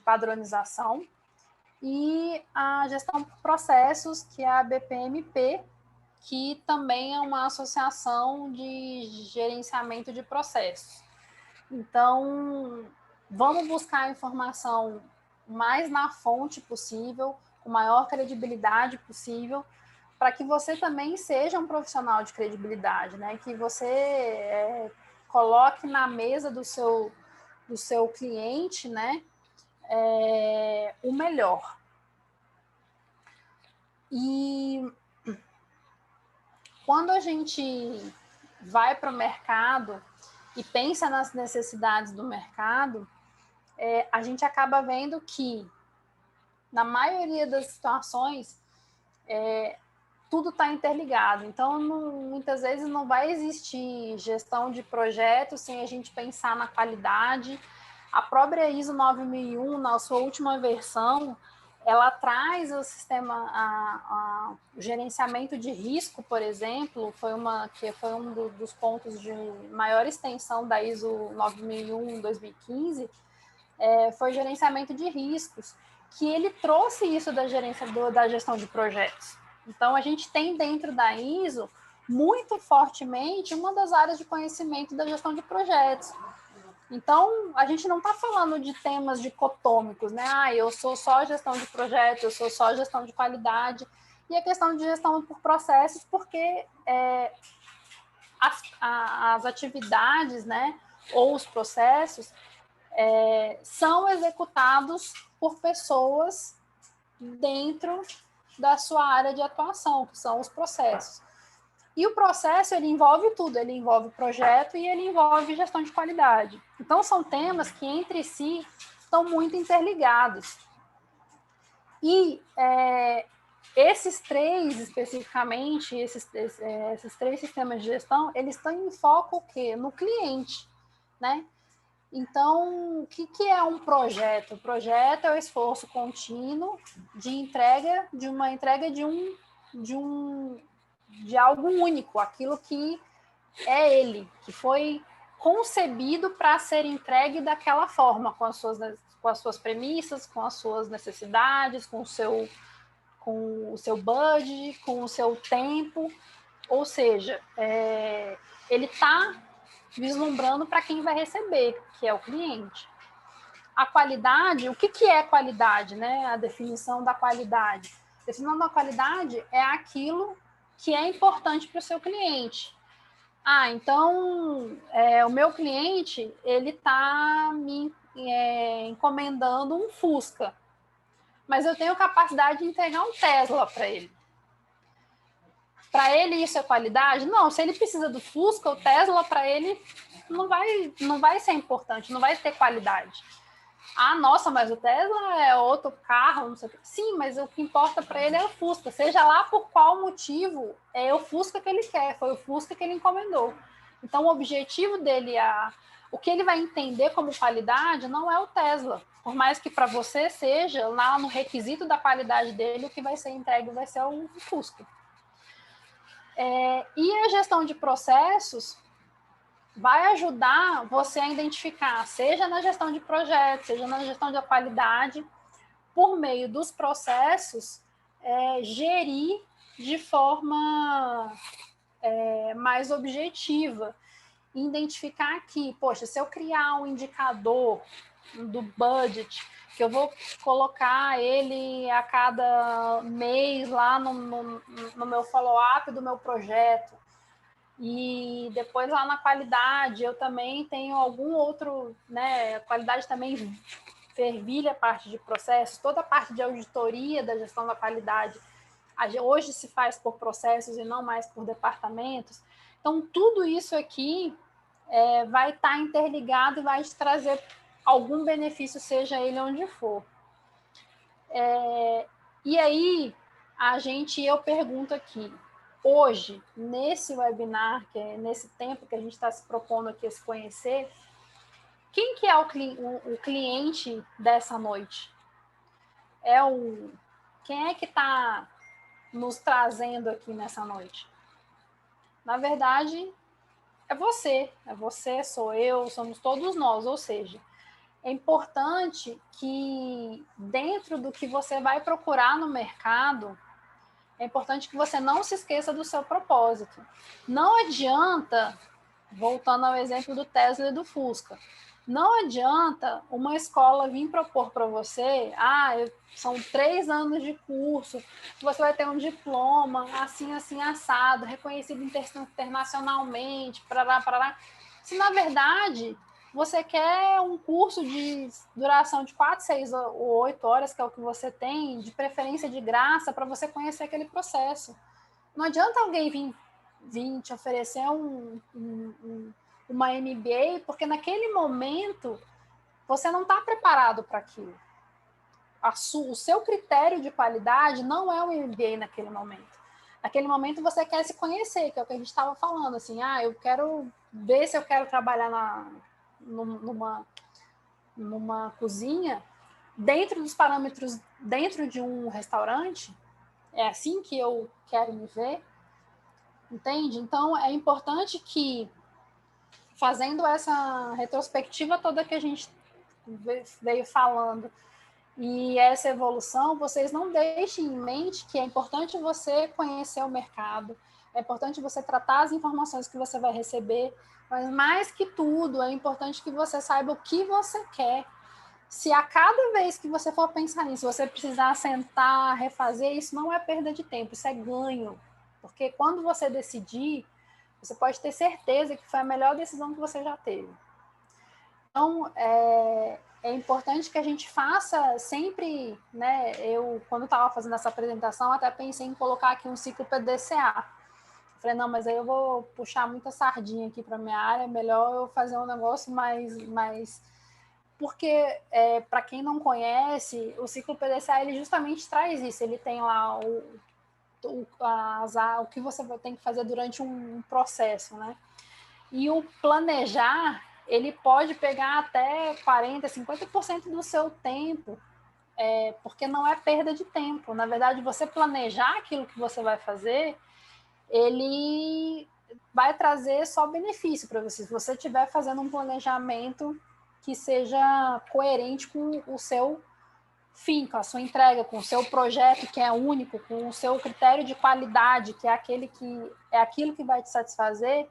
padronização, e a gestão por processos, que é a BPMP, que também é uma associação de gerenciamento de processos. Então, vamos buscar a informação mais na fonte possível, com maior credibilidade possível, para que você também seja um profissional de credibilidade, né? Que você coloque na mesa do seu cliente, né? O melhor. E quando a gente vai para o mercado e pensa nas necessidades do mercado, a gente acaba vendo que, na maioria das situações, tudo está interligado. Então, muitas vezes não vai existir gestão de projetos sem a gente pensar na qualidade. A própria ISO 9001, na sua última versão, ela traz o sistema, o gerenciamento de risco, por exemplo, foi um dos pontos de maior extensão da ISO 9001 em 2015, foi o gerenciamento de riscos, que ele trouxe isso da gestão de projetos. Então, a gente tem dentro da ISO, muito fortemente, uma das áreas de conhecimento da gestão de projetos. Então, a gente não está falando de temas dicotômicos, né? Eu sou só gestão de projetos, eu sou só gestão de qualidade. E a questão de gestão por processos, porque as atividades, né, ou os processos, são executados por pessoas dentro da sua área de atuação, que são os processos. E o processo, ele envolve tudo, ele envolve projeto e ele envolve gestão de qualidade. Então, são temas que, entre si, estão muito interligados. E esses três, especificamente, esses três sistemas de gestão, eles estão em foco o quê? No cliente, né? Então, o que é um projeto? O projeto é o esforço contínuo de algo único, aquilo que é ele, que foi concebido para ser entregue daquela forma, com as suas premissas, com as suas necessidades, com o seu budget, com o seu tempo, ou seja, ele está vislumbrando para quem vai receber, que é o cliente. A qualidade, o que é qualidade, né? A definição da qualidade. A definição da qualidade é aquilo que é importante para o seu cliente. Então, o meu cliente, ele está me encomendando um Fusca, mas eu tenho capacidade de entregar um Tesla para ele. Para ele isso é qualidade? Não, se ele precisa do Fusca, o Tesla para ele não vai ser importante, não vai ter qualidade. Nossa, mas o Tesla é outro carro, não sei o quê. Sim, mas o que importa para ele é o Fusca. Seja lá por qual motivo, é o Fusca que ele quer, foi o Fusca que ele encomendou. Então, o objetivo dele, o que ele vai entender como qualidade não é o Tesla. Por mais que para você seja, lá no requisito da qualidade dele, o que vai ser entregue vai ser o Fusca. E a gestão de processos, vai ajudar você a identificar, seja na gestão de projetos, seja na gestão da qualidade, por meio dos processos, gerir de forma mais objetiva. Identificar que, poxa, se eu criar um indicador do budget, que eu vou colocar ele a cada mês lá no meu follow-up do meu projeto, e depois lá na qualidade eu também tenho algum outro, né? A qualidade também fervilha a parte de processo, toda a parte de auditoria da gestão da qualidade hoje se faz por processos e não mais por departamentos. Então, tudo isso aqui vai estar interligado e vai te trazer algum benefício, seja ele onde for. E aí, eu pergunto aqui, hoje, nesse webinar, que é nesse tempo que a gente está se propondo aqui a se conhecer, quem que é o cliente dessa noite? Quem é que está nos trazendo aqui nessa noite? Na verdade, é você, sou eu, somos todos nós, ou seja, é importante que dentro do que você vai procurar no mercado, é importante que você não se esqueça do seu propósito. Não adianta, voltando ao exemplo do Tesla e do Fusca, não adianta uma escola vir propor para você, são 3 anos de curso, você vai ter um diploma, assim, assim, assado, reconhecido internacionalmente, parará. Se, na verdade, você quer um curso de duração de 4, 6 ou 8 horas, que é o que você tem, de preferência de graça, para você conhecer aquele processo. Não adianta alguém vir te oferecer uma MBA, porque naquele momento você não está preparado para aquilo. O seu critério de qualidade não é o MBA naquele momento. Naquele momento você quer se conhecer, que é o que a gente estava falando, assim, eu quero ver se eu quero trabalhar numa cozinha, dentro dos parâmetros, dentro de um restaurante, é assim que eu quero me ver, entende? Então, é importante que, fazendo essa retrospectiva toda que a gente veio falando, e essa evolução, vocês não deixem em mente que é importante você conhecer o mercado, é importante você tratar as informações que você vai receber, mas mais que tudo, é importante que você saiba o que você quer. Se a cada vez que você for pensar nisso, você precisar sentar, refazer, isso não é perda de tempo, isso é ganho. Porque quando você decidir, você pode ter certeza que foi a melhor decisão que você já teve. Então, é importante que a gente faça sempre, né? Eu, quando estava fazendo essa apresentação, até pensei em colocar aqui um ciclo PDCA. Falei, não, mas aí eu vou puxar muita sardinha aqui para minha área, é melhor eu fazer um negócio mais... Porque, para quem não conhece, o ciclo PDCA, ele justamente traz isso, ele tem lá o que você tem que fazer durante um processo, né? E o planejar, ele pode pegar até 40%, 50% do seu tempo, porque não é perda de tempo. Na verdade, você planejar aquilo que você vai fazer, ele vai trazer só benefício para você. Se você estiver fazendo um planejamento que seja coerente com o seu fim, com a sua entrega, com o seu projeto que é único, com o seu critério de qualidade, que é aquilo que vai te satisfazer,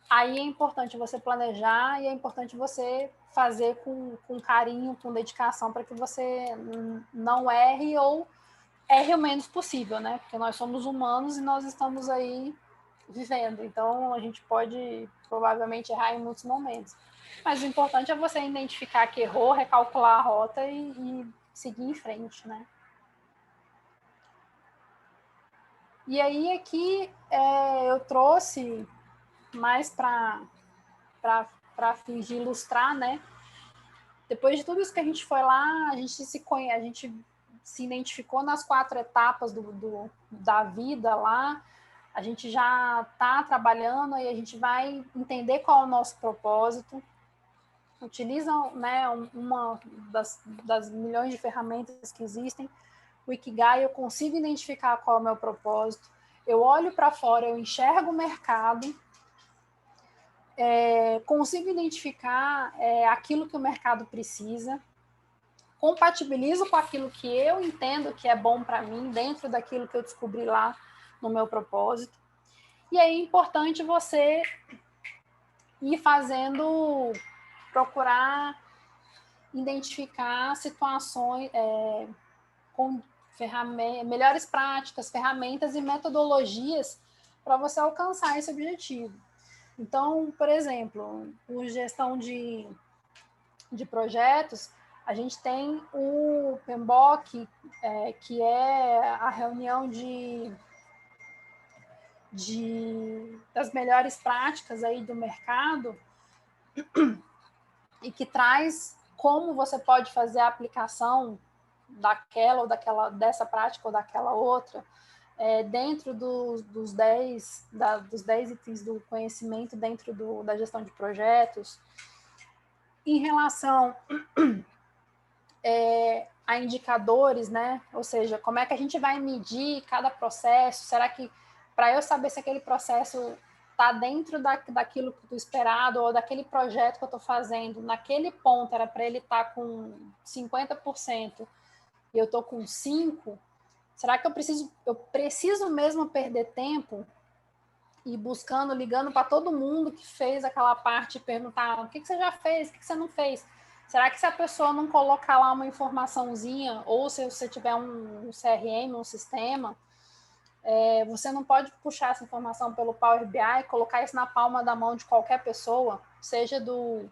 aí é importante você planejar e é importante você fazer com carinho, com dedicação, para que você não erre ou erre o menos possível, né? Porque nós somos humanos e nós estamos aí vivendo. Então, a gente pode provavelmente errar em muitos momentos. Mas o importante é você identificar que errou, recalcular a rota e seguir em frente, né? E aí, aqui, eu trouxe mais para fins de ilustrar, né? Depois de tudo isso que a gente foi lá, a gente se identificou nas 4 etapas da vida lá, a gente já está trabalhando e a gente vai entender qual é o nosso propósito, utiliza, né, uma das milhões de ferramentas que existem, o Ikigai, eu consigo identificar qual é o meu propósito, eu olho para fora, eu enxergo o mercado, consigo identificar aquilo que o mercado precisa, compatibilizo com aquilo que eu entendo que é bom para mim, dentro daquilo que eu descobri lá no meu propósito. E aí é importante você ir fazendo, procurar identificar situações com melhores práticas, ferramentas e metodologias para você alcançar esse objetivo. Então, por exemplo, com gestão de projetos, a gente tem o PMBOK, que é a reunião das melhores práticas aí do mercado e que traz como você pode fazer a aplicação dessa prática ou daquela outra, dentro dos 10 itens do conhecimento dentro da gestão de projetos. Em relação a indicadores, né? Ou seja, como é que a gente vai medir cada processo? Será que, para eu saber se aquele processo está dentro daquilo do esperado ou daquele projeto que eu estou fazendo, naquele ponto era para ele estar com 50% e eu estou com 5%, será que eu preciso mesmo perder tempo e buscando, ligando para todo mundo que fez aquela parte e perguntar o que você já fez, o que você não fez? Será que se a pessoa não colocar lá uma informaçãozinha, ou se você tiver um CRM, um sistema, você não pode puxar essa informação pelo Power BI e colocar isso na palma da mão de qualquer pessoa, seja do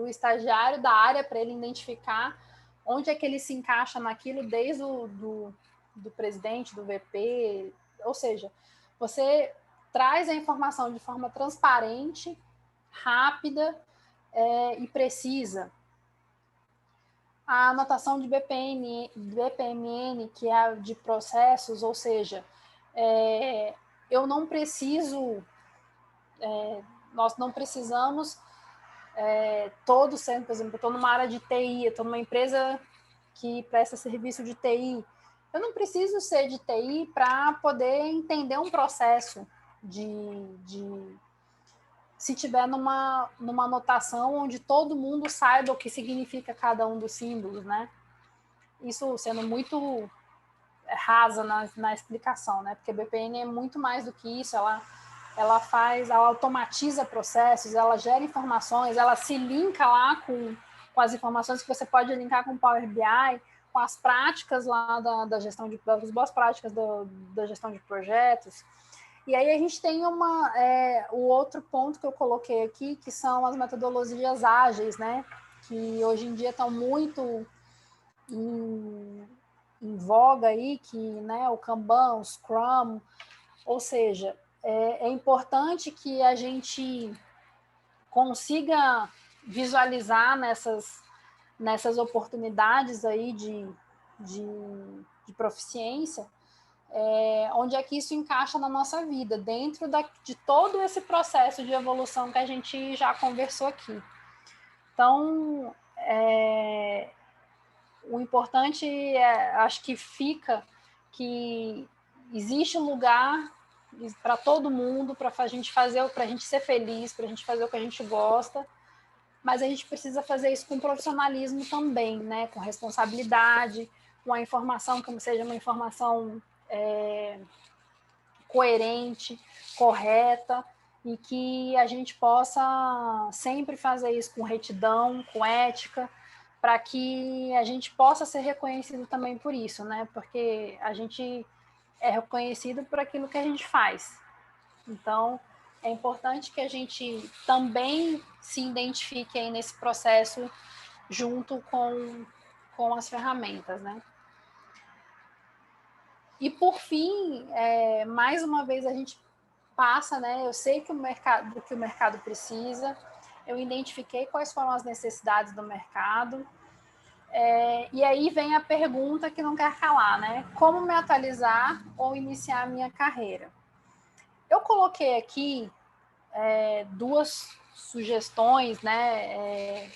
estagiário da área, para ele identificar onde é que ele se encaixa naquilo, desde do presidente, do VP, ou seja, você traz a informação de forma transparente, rápida e precisa. A anotação de BPMN, que é de processos, ou seja, eu não preciso, nós não precisamos todos sempre, por exemplo, eu estou numa área de TI, eu estou numa empresa que presta serviço de TI, eu não preciso ser de TI para poder entender um processo se tiver numa anotação onde todo mundo saiba o que significa cada um dos símbolos, né? Isso sendo muito rasa na explicação, né? Porque a BPN é muito mais do que isso, ela automatiza processos, ela gera informações, ela se linka lá com as informações que você pode linkar com o Power BI, com as práticas lá da gestão das boas práticas da gestão de projetos. E aí a gente tem o outro ponto que eu coloquei aqui, que são as metodologias ágeis, né? Que hoje em dia estão muito em voga aí, que, né, o Kanban, o Scrum, ou seja, é importante que a gente consiga visualizar nessas oportunidades aí de proficiência, onde é que isso encaixa na nossa vida, dentro de todo esse processo de evolução que a gente já conversou aqui. Então, o importante acho que fica que existe um lugar para todo mundo, para a gente ser feliz, para a gente fazer o que a gente gosta, mas a gente precisa fazer isso com profissionalismo também, né? Com responsabilidade, com a informação que seja uma informação coerente, correta, e que a gente possa sempre fazer isso com retidão, com ética, para que a gente possa ser reconhecido também por isso, né? Porque a gente é reconhecido por aquilo que a gente faz. Então, é importante que a gente também se identifique aí nesse processo junto com as ferramentas, né? E, por fim, mais uma vez a gente passa, né? Eu sei que o mercado precisa, eu identifiquei quais foram as necessidades do mercado, e aí vem a pergunta que não quer calar, né? Como me atualizar ou iniciar a minha carreira? Eu coloquei aqui duas sugestões, né?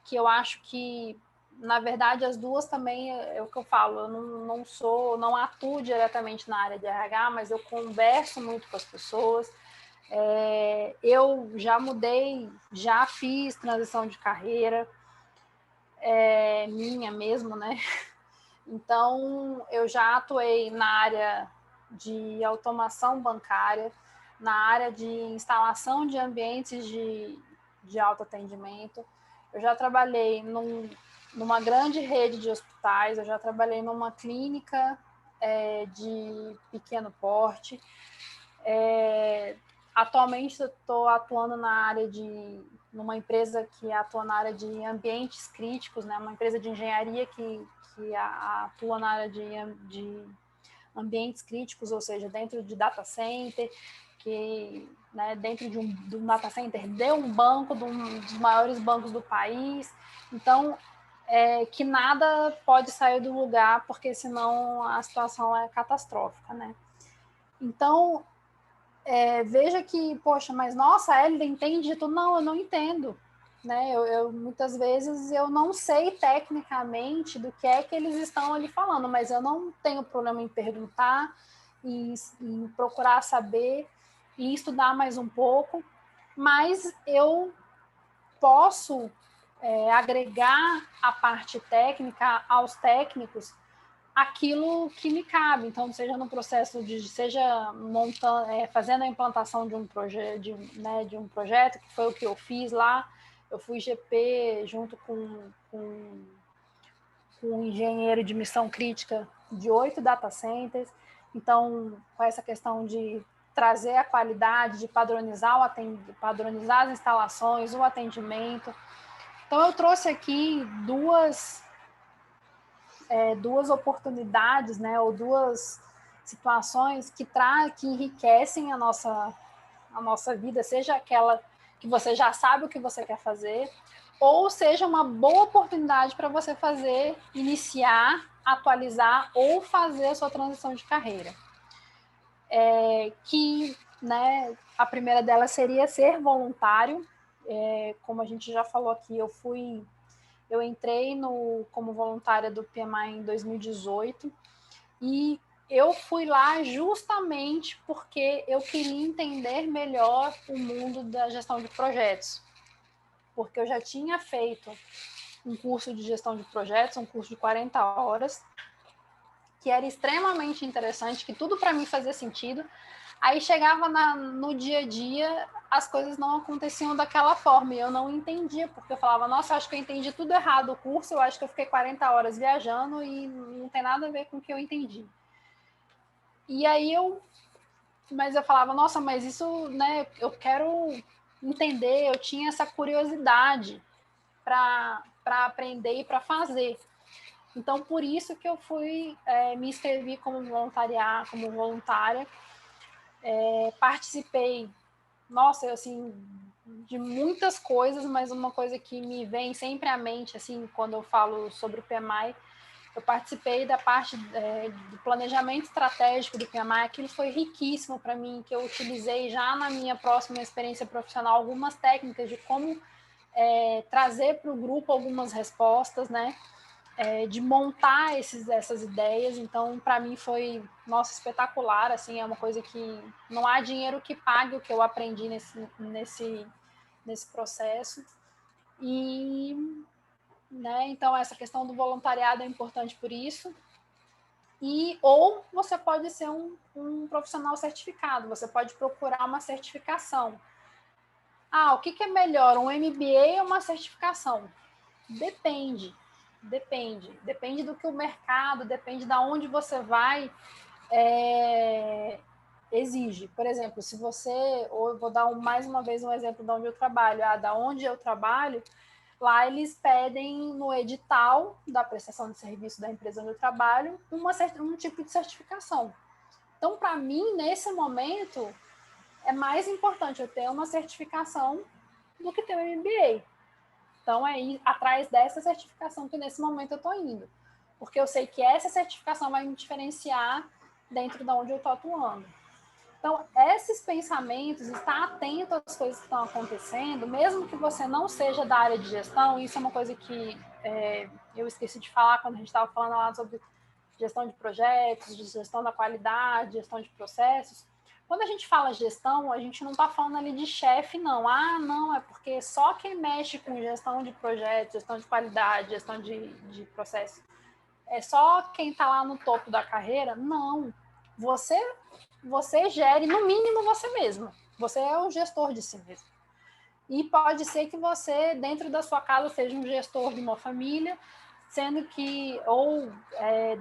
Que eu acho que, na verdade, as duas também é o que eu falo, eu não atuo diretamente na área de RH, mas eu converso muito com as pessoas, Eu já mudei, já fiz transição de carreira, minha mesmo, né? Então, eu já atuei na área de automação bancária, na área de instalação de ambientes de autoatendimento. Eu já trabalhei numa grande rede de hospitais, eu já trabalhei numa clínica de pequeno porte. Atualmente eu estou atuando numa empresa que atua na área de ambientes críticos, né? Uma empresa de engenharia que atua na área de ambientes críticos, ou seja, dentro de data center, que, né, dentro de um data center de um banco, de um dos maiores bancos do país. Então, que nada pode sair do lugar, porque senão a situação é catastrófica, né? Então, veja que, poxa, mas nossa, a Elida entende de tudo. Não, eu não entendo. Né? Muitas vezes eu não sei tecnicamente do que é que eles estão ali falando, mas eu não tenho problema em perguntar, em procurar saber e estudar mais um pouco, mas eu posso agregar a parte técnica aos técnicos aquilo que me cabe. Então, seja no processo seja montando, fazendo a implantação de um projeto, de um projeto, que foi o que eu fiz lá. Eu fui GP junto com um engenheiro de missão crítica de 8 data centers. Então, com essa questão de trazer a qualidade, de padronizar as instalações, o atendimento. Então, eu trouxe aqui duas oportunidades, né, ou duas situações que enriquecem a nossa vida, seja aquela que você já sabe o que você quer fazer, ou seja uma boa oportunidade para você iniciar, atualizar ou fazer a sua transição de carreira. Né, a primeira delas seria ser voluntário. Como a gente já falou aqui, eu entrei como voluntária do PMI em 2018 e eu fui lá justamente porque eu queria entender melhor o mundo da gestão de projetos, porque eu já tinha feito um curso de gestão de projetos, um curso de 40 horas, que era extremamente interessante, que tudo para mim fazia sentido. Aí chegava no dia a dia, as coisas não aconteciam daquela forma, e eu não entendia, porque eu falava, nossa, eu acho que eu entendi tudo errado o curso, eu acho que eu fiquei 40 horas viajando e não tem nada a ver com o que eu entendi. E aí mas eu falava, nossa, mas isso, né, eu quero entender, eu tinha essa curiosidade para aprender e para fazer. Então, por isso que eu me inscrevi como voluntária, participei, nossa, assim, de muitas coisas, mas uma coisa que me vem sempre à mente, assim, quando eu falo sobre o PMI, eu participei da parte do planejamento estratégico do PMI, aquilo foi riquíssimo para mim, que eu utilizei já na minha próxima experiência profissional algumas técnicas de como trazer para o grupo algumas respostas, né? De montar essas ideias. Então, para mim foi, nossa, espetacular, assim, é uma coisa que não há dinheiro que pague o que eu aprendi nesse processo. E, né, então, essa questão do voluntariado é importante por isso. Ou você pode ser um profissional certificado, você pode procurar uma certificação. O que é melhor, um MBA ou uma certificação? Depende do que o mercado, depende de onde você vai exige. Por exemplo, se você, ou eu vou dar mais uma vez um exemplo de onde eu trabalho, da onde eu trabalho, lá eles pedem no edital da prestação de serviço da empresa onde eu trabalho um tipo de certificação. Então, para mim, nesse momento, é mais importante eu ter uma certificação do que ter um MBA. Então, é ir atrás dessa certificação que nesse momento eu estou indo. Porque eu sei que essa certificação vai me diferenciar dentro de onde eu estou atuando. Então, esses pensamentos, estar atento às coisas que estão acontecendo, mesmo que você não seja da área de gestão, isso é uma coisa que eu esqueci de falar quando a gente estava falando lá sobre gestão de projetos, de gestão da qualidade, gestão de processos, Quando a gente fala gestão, a gente não está falando ali de chefe, não. Ah, não, é porque só quem mexe com gestão de projetos, gestão de qualidade, gestão de processo, é só quem está lá no topo da carreira. Não. Você gere, no mínimo, você mesmo. Você é o gestor de si mesmo. E pode ser que você, dentro da sua casa, seja um gestor de uma família, sendo que, ou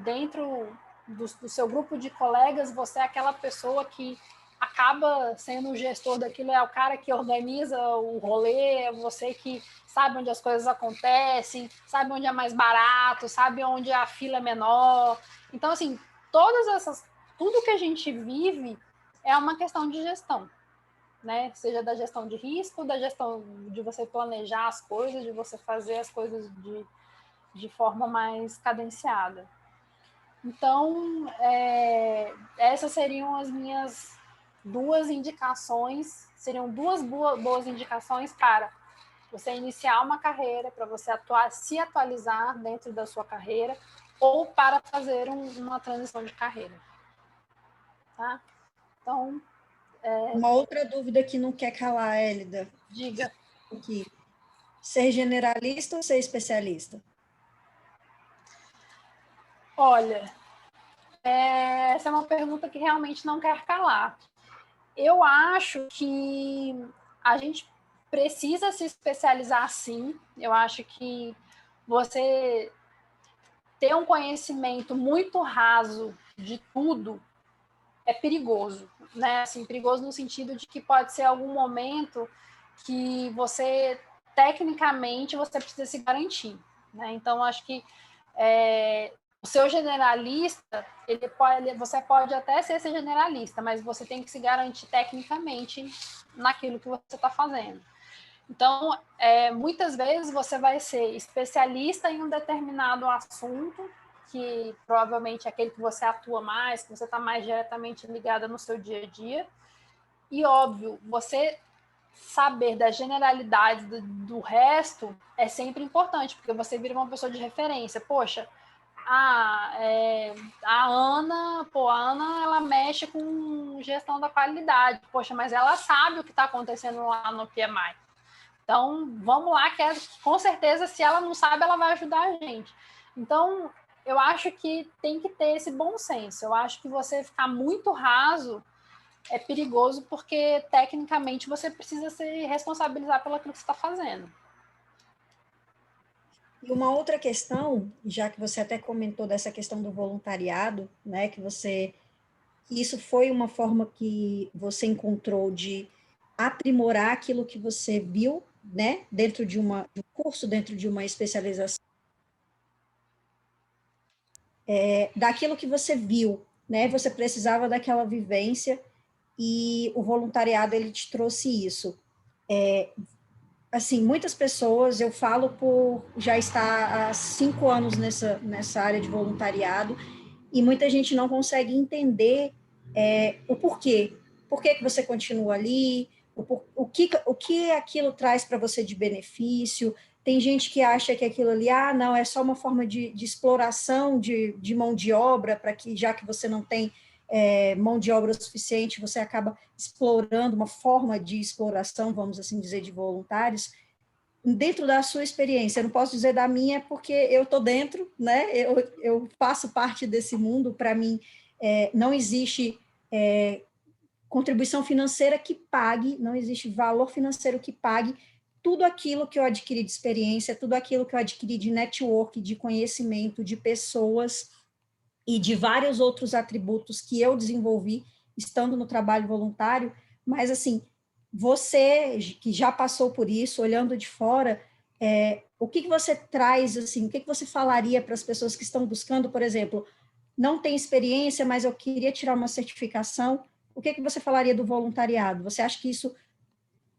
dentro do seu grupo de colegas, você é aquela pessoa que acaba sendo o gestor daquilo, é o cara que organiza o rolê, é você que sabe onde as coisas acontecem, sabe onde é mais barato, sabe onde a fila é menor. Então, assim, tudo que a gente vive é uma questão de gestão, né? Seja da gestão de risco, da gestão de você planejar as coisas, de você fazer as coisas de forma mais cadenciada. Então, essas seriam as minhas duas indicações, seriam duas boas indicações para você iniciar uma carreira, para você se atualizar dentro da sua carreira, ou para fazer uma transição de carreira. Tá? Então, Uma outra dúvida que não quer calar, Hélida. diga. Aqui. Ser generalista ou ser especialista? Olha, essa é uma pergunta que realmente não quer calar. Eu acho que a gente precisa se especializar, sim. Eu acho que você ter um conhecimento muito raso de tudo é perigoso, né? Assim, perigoso no sentido de que pode ser algum momento que você, tecnicamente, você precisa se garantir, né? Então, acho que o seu generalista, você pode até ser generalista, mas você tem que se garantir tecnicamente naquilo que você está fazendo. Então, muitas vezes você vai ser especialista em um determinado assunto, que provavelmente é aquele que você atua mais, que você está mais diretamente ligada no seu dia a dia. E, óbvio, você saber da generalidade do resto é sempre importante, porque você vira uma pessoa de referência. Poxa, a Ana, ela mexe com gestão da qualidade. Poxa, mas ela sabe o que está acontecendo lá no PMI. Então, vamos lá, que com certeza, se ela não sabe, ela vai ajudar a gente. Então, eu acho que tem que ter esse bom senso. Eu acho que você ficar muito raso é perigoso, porque, tecnicamente, você precisa se responsabilizar pelo que você está fazendo. E uma outra questão, já que você até comentou dessa questão do voluntariado, né, que isso foi uma forma que você encontrou de aprimorar aquilo que você viu, né, dentro de um curso, dentro de uma especialização, daquilo que você viu, né, você precisava daquela vivência e o voluntariado, ele te trouxe isso. Assim, muitas pessoas, eu falo por já estar há 5 anos nessa área de voluntariado, e muita gente não consegue entender o porquê. Por que você continua ali? O que aquilo traz para você de benefício? Tem gente que acha que aquilo ali, não, é só uma forma de exploração de mão de obra, para que, já que você não tem mão de obra suficiente, você acaba explorando uma forma de exploração, vamos assim dizer, de voluntários. Dentro da sua experiência, eu não posso dizer da minha, porque eu estou dentro, né? Eu faço parte desse mundo. Para mim, não existe contribuição financeira que pague, não existe valor financeiro que pague tudo aquilo que eu adquiri de experiência, tudo aquilo que eu adquiri de network, de conhecimento, de pessoas e de vários outros atributos que eu desenvolvi estando no trabalho voluntário. Mas, assim, você que já passou por isso, olhando de fora, o que você traz, assim, o que você falaria para as pessoas que estão buscando, por exemplo, não tem experiência, mas eu queria tirar uma certificação, o que você falaria do voluntariado? Você acha que isso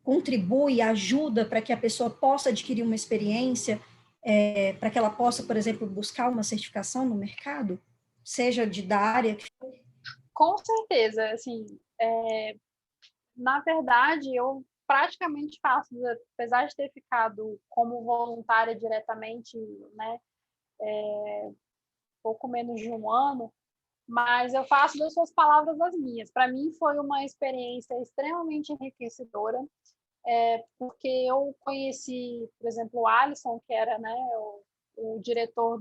contribui, ajuda para que a pessoa possa adquirir uma experiência, para que ela possa, por exemplo, buscar uma certificação no mercado, seja da área? Com certeza, assim, na verdade, eu praticamente faço, apesar de ter ficado como voluntária diretamente, né, pouco menos de um ano, mas eu faço das suas palavras as minhas. Para mim foi uma experiência extremamente enriquecedora, porque eu conheci, por exemplo, o Alisson, que era, né, o diretor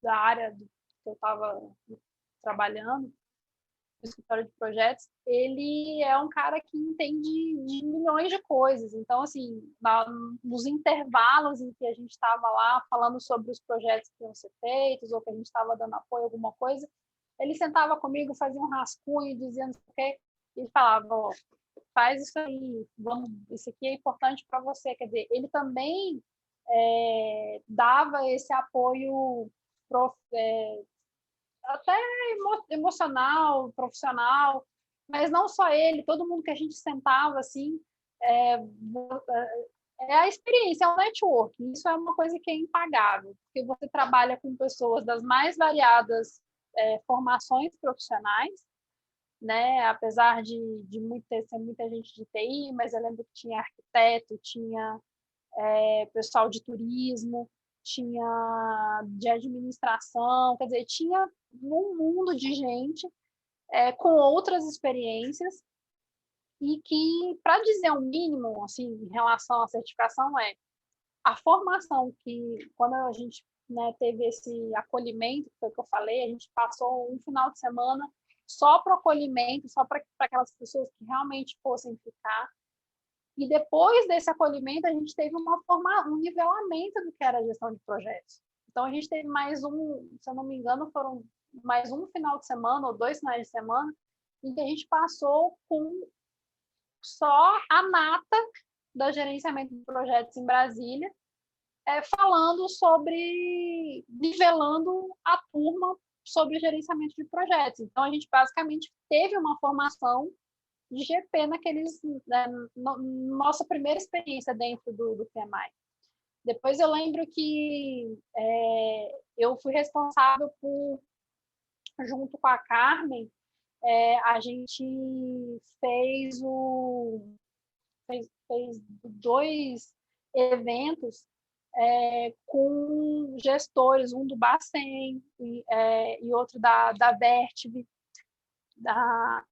da área que eu estava trabalhando, no escritório de projetos. Ele é um cara que entende de milhões de coisas. Então, assim, nos intervalos em que a gente estava lá falando sobre os projetos que iam ser feitos, ou que a gente estava dando apoio a alguma coisa, ele sentava comigo, fazia um rascunho, dizendo o quê, e ele falava, oh, faz isso aí, isso aqui é importante para você. Quer dizer, ele também dava esse apoio até emocional, profissional, mas não só ele, todo mundo que a gente sentava assim, é a experiência, é o networking. Isso é uma coisa que é impagável, porque você trabalha com pessoas das mais variadas formações profissionais, né? Apesar de ser muita gente de TI, mas eu lembro que tinha arquiteto, tinha pessoal de turismo, tinha de administração, quer dizer, tinha um mundo de gente com outras experiências e que, para dizer o mínimo, assim, em relação à certificação, a formação que, quando a gente, né, teve esse acolhimento, que foi o que eu falei, a gente passou um final de semana só para o acolhimento, só para aquelas pessoas que realmente fossem ficar. E depois desse acolhimento, a gente teve um nivelamento do que era a gestão de projetos. Então, a gente teve mais se eu não me engano, foram mais um final de semana ou 2 finais de semana, em que a gente passou com só a nata do gerenciamento de projetos em Brasília, falando sobre, nivelando a turma sobre o gerenciamento de projetos. Então, a gente basicamente teve uma formação de GP nossa primeira experiência dentro do PMI. Depois eu lembro que eu fui responsável por, junto com a Carmen, a gente fez 2 eventos com gestores, um do Bacen e outro da Vertiv, da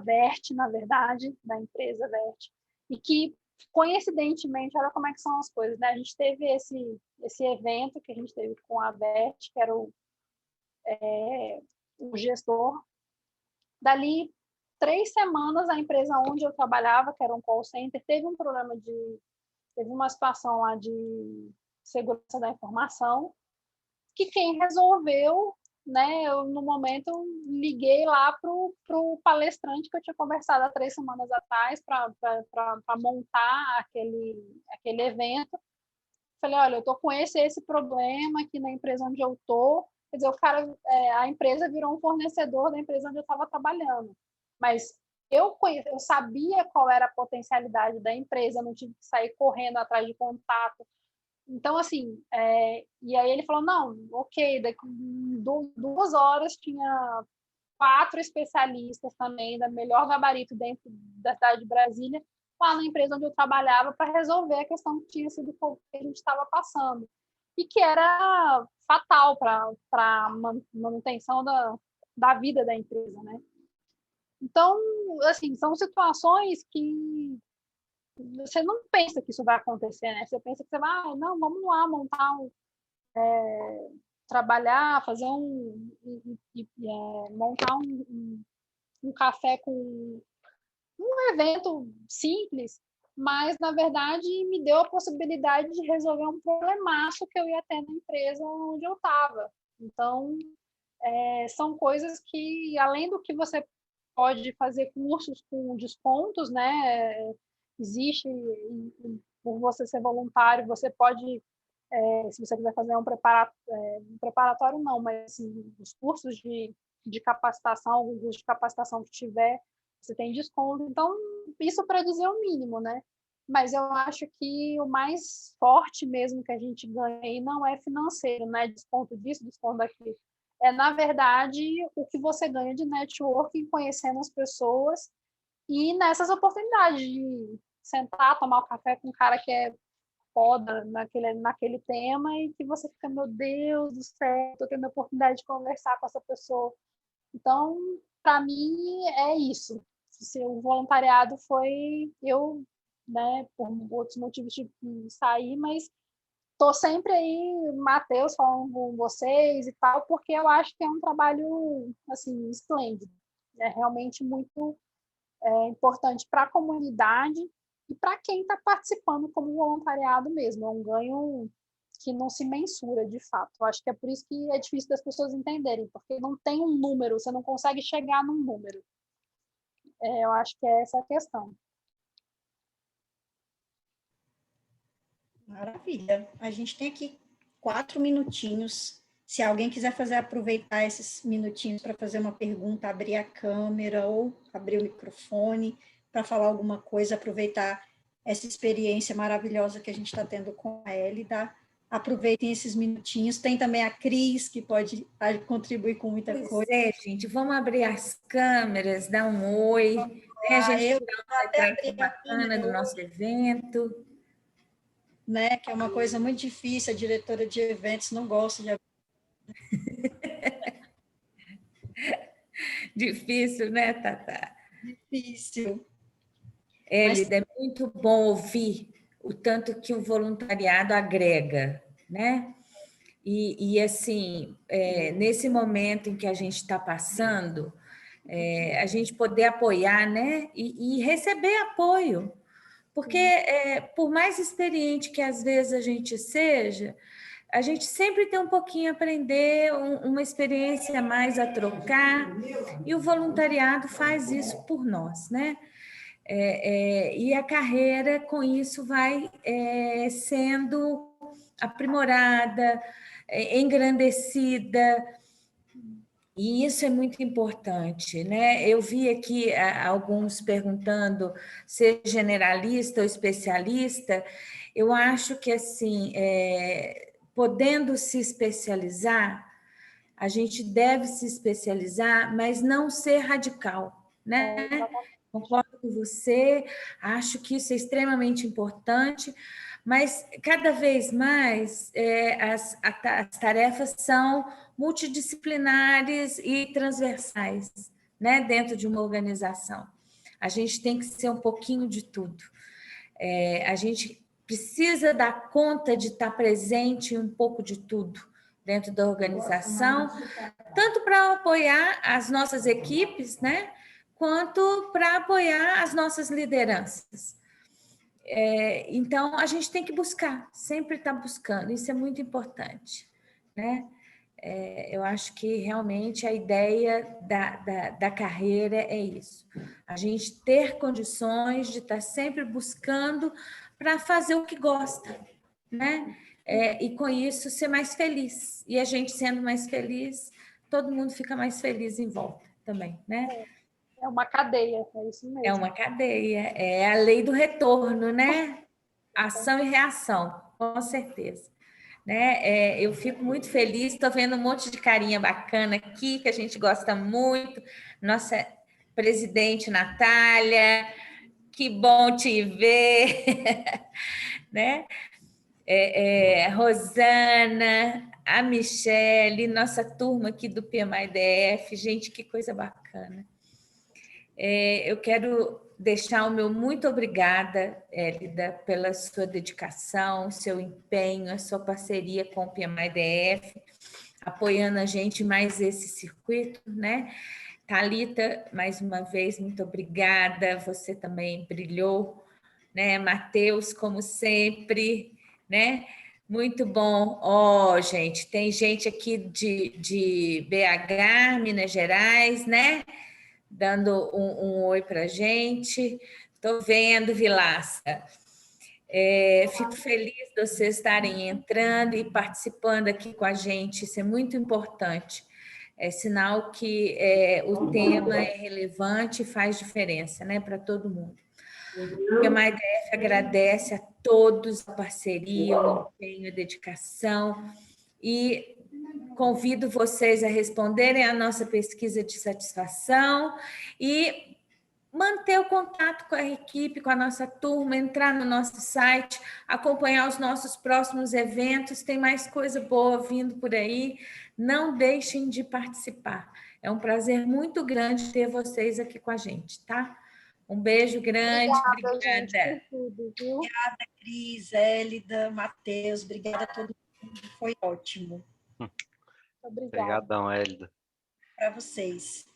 Vert, na verdade, da empresa Vert, e que, coincidentemente, olha como é que são as coisas, né? A gente teve esse evento que a gente teve com a Vert, que era o gestor. Dali 3 semanas, a empresa onde eu trabalhava, que era um call center, teve uma situação lá de segurança da informação, que quem resolveu, né, eu, no momento, liguei lá para o palestrante que eu tinha conversado há 3 semanas atrás para montar aquele evento. Falei, olha, eu estou com esse problema aqui na empresa onde eu estou. Quer dizer, a empresa virou um fornecedor da empresa onde eu estava trabalhando. Mas eu sabia qual era a potencialidade da empresa, não tive que sair correndo atrás de contato. Então, assim, e aí ele falou, não, ok, daqui 2 horas tinha 4 especialistas também, da melhor gabarito dentro da cidade de Brasília, lá na empresa onde eu trabalhava, para resolver a questão que tinha sido que a gente estava passando. E que era fatal para a manutenção da vida da empresa, né? Então, assim, são situações que você não pensa que isso vai acontecer, né? Você pensa que você vai, não, vamos lá montar trabalhar, fazer montar um café com um evento simples, mas, na verdade, me deu a possibilidade de resolver um problemaço que eu ia ter na empresa onde eu estava. Então, são coisas que, além do que você pode fazer cursos com descontos, né? Existe, por você ser voluntário, você pode, se você quiser fazer um preparatório, não, mas assim, os cursos de capacitação, algum curso de capacitação que tiver, você tem desconto. Então, isso para dizer o mínimo, né? Mas eu acho que o mais forte mesmo que a gente ganha aí não é financeiro, né? Desconto disso, desconto daquilo. Na verdade, o que você ganha de networking, conhecendo as pessoas e nessas oportunidades de sentar, tomar um café com um cara que é poda naquele tema e que você fica, meu Deus do céu, estou tendo a oportunidade de conversar com essa pessoa. Então, para mim, é isso. O voluntariado foi eu, né, por outros motivos tive que sair, mas estou sempre aí, Matheus, falando com vocês e tal, porque eu acho que é um trabalho, assim, esplêndido. É realmente muito importante para a comunidade e para quem está participando como voluntariado mesmo. É um ganho que não se mensura, de fato. Eu acho que é por isso que é difícil das pessoas entenderem, porque não tem um número, você não consegue chegar num número. Eu acho que é essa a questão. Maravilha. A gente tem aqui 4 minutinhos. Se alguém quiser aproveitar esses minutinhos para fazer uma pergunta, abrir a câmera ou abrir o microfone para falar alguma coisa, aproveitar essa experiência maravilhosa que a gente está tendo com a Hélida. Aproveitem esses minutinhos. Tem também a Cris, que pode contribuir com muita coisa. Gente, vamos abrir as câmeras, dar um oi, né? A gente tirar um retrato bacana do nosso evento. Né, que é uma coisa muito difícil, a diretora de eventos não gosta de... Difícil, né, Tata? Difícil. Hélida, é muito bom ouvir o tanto que o voluntariado agrega, né? E assim, nesse momento em que a gente está passando, a gente poder apoiar, né? E receber apoio. Porque, por mais experiente que às vezes a gente seja, a gente sempre tem um pouquinho a aprender, uma experiência a mais a trocar, e o voluntariado faz isso por nós, né? E a carreira, com isso, vai sendo aprimorada, engrandecida, e isso é muito importante, né? Eu vi aqui alguns perguntando ser generalista ou especialista. Eu acho que, assim, podendo se especializar, a gente deve se especializar, mas não ser radical, né? Concordo com você, acho que isso é extremamente importante, mas cada vez mais as tarefas são multidisciplinares e transversais, né, dentro de uma organização. A gente tem que ser um pouquinho de tudo. A gente precisa dar conta de estar presente em um pouco de tudo dentro da organização, tanto para apoiar as nossas equipes, né, quanto para apoiar as nossas lideranças. Então, a gente tem que buscar, sempre estar buscando, isso é muito importante, né? Eu acho que realmente a ideia da carreira é isso, a gente ter condições de estar sempre buscando para fazer o que gosta, né? E com isso ser mais feliz, e a gente sendo mais feliz, todo mundo fica mais feliz em volta também, né? É uma cadeia, é isso mesmo. É uma cadeia, é a lei do retorno, né? Ação e reação, com certeza. Né? Eu fico muito feliz, estou vendo um monte de carinha bacana aqui, que a gente gosta muito. Nossa presidente Natália, que bom te ver. Né? Rosana, a Michele, nossa turma aqui do PMI-DF, gente, que coisa bacana. Eu quero deixar o meu muito obrigada, Hélida, pela sua dedicação, seu empenho, a sua parceria com o PMI-DF, apoiando a gente mais esse circuito, né? Thalita, mais uma vez, muito obrigada, você também brilhou, né? Matheus, como sempre, né? Muito bom. Gente, tem gente aqui de BH, Minas Gerais, né? Dando um oi para a gente. Estou vendo, Vilaça. Fico feliz de vocês estarem entrando e participando aqui com a gente, isso é muito importante. É sinal que o tema é relevante e faz diferença, né, para todo mundo. O PMI-DF agradece a todos a parceria, o empenho, a dedicação e convido vocês a responderem à nossa pesquisa de satisfação e manter o contato com a equipe, com a nossa turma, entrar no nosso site, acompanhar os nossos próximos eventos, tem mais coisa boa vindo por aí. Não deixem de participar. É um prazer muito grande ter vocês aqui com a gente, tá? Um beijo grande, Obrigada, gente, por tudo, viu? Obrigada, Cris, Hélida, Matheus, obrigada a todo mundo, foi ótimo. Obrigadão, Hélida. Para vocês.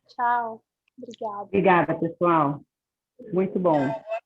Tchau. Obrigada. Obrigada, pessoal. Muito bom. Tchau, boa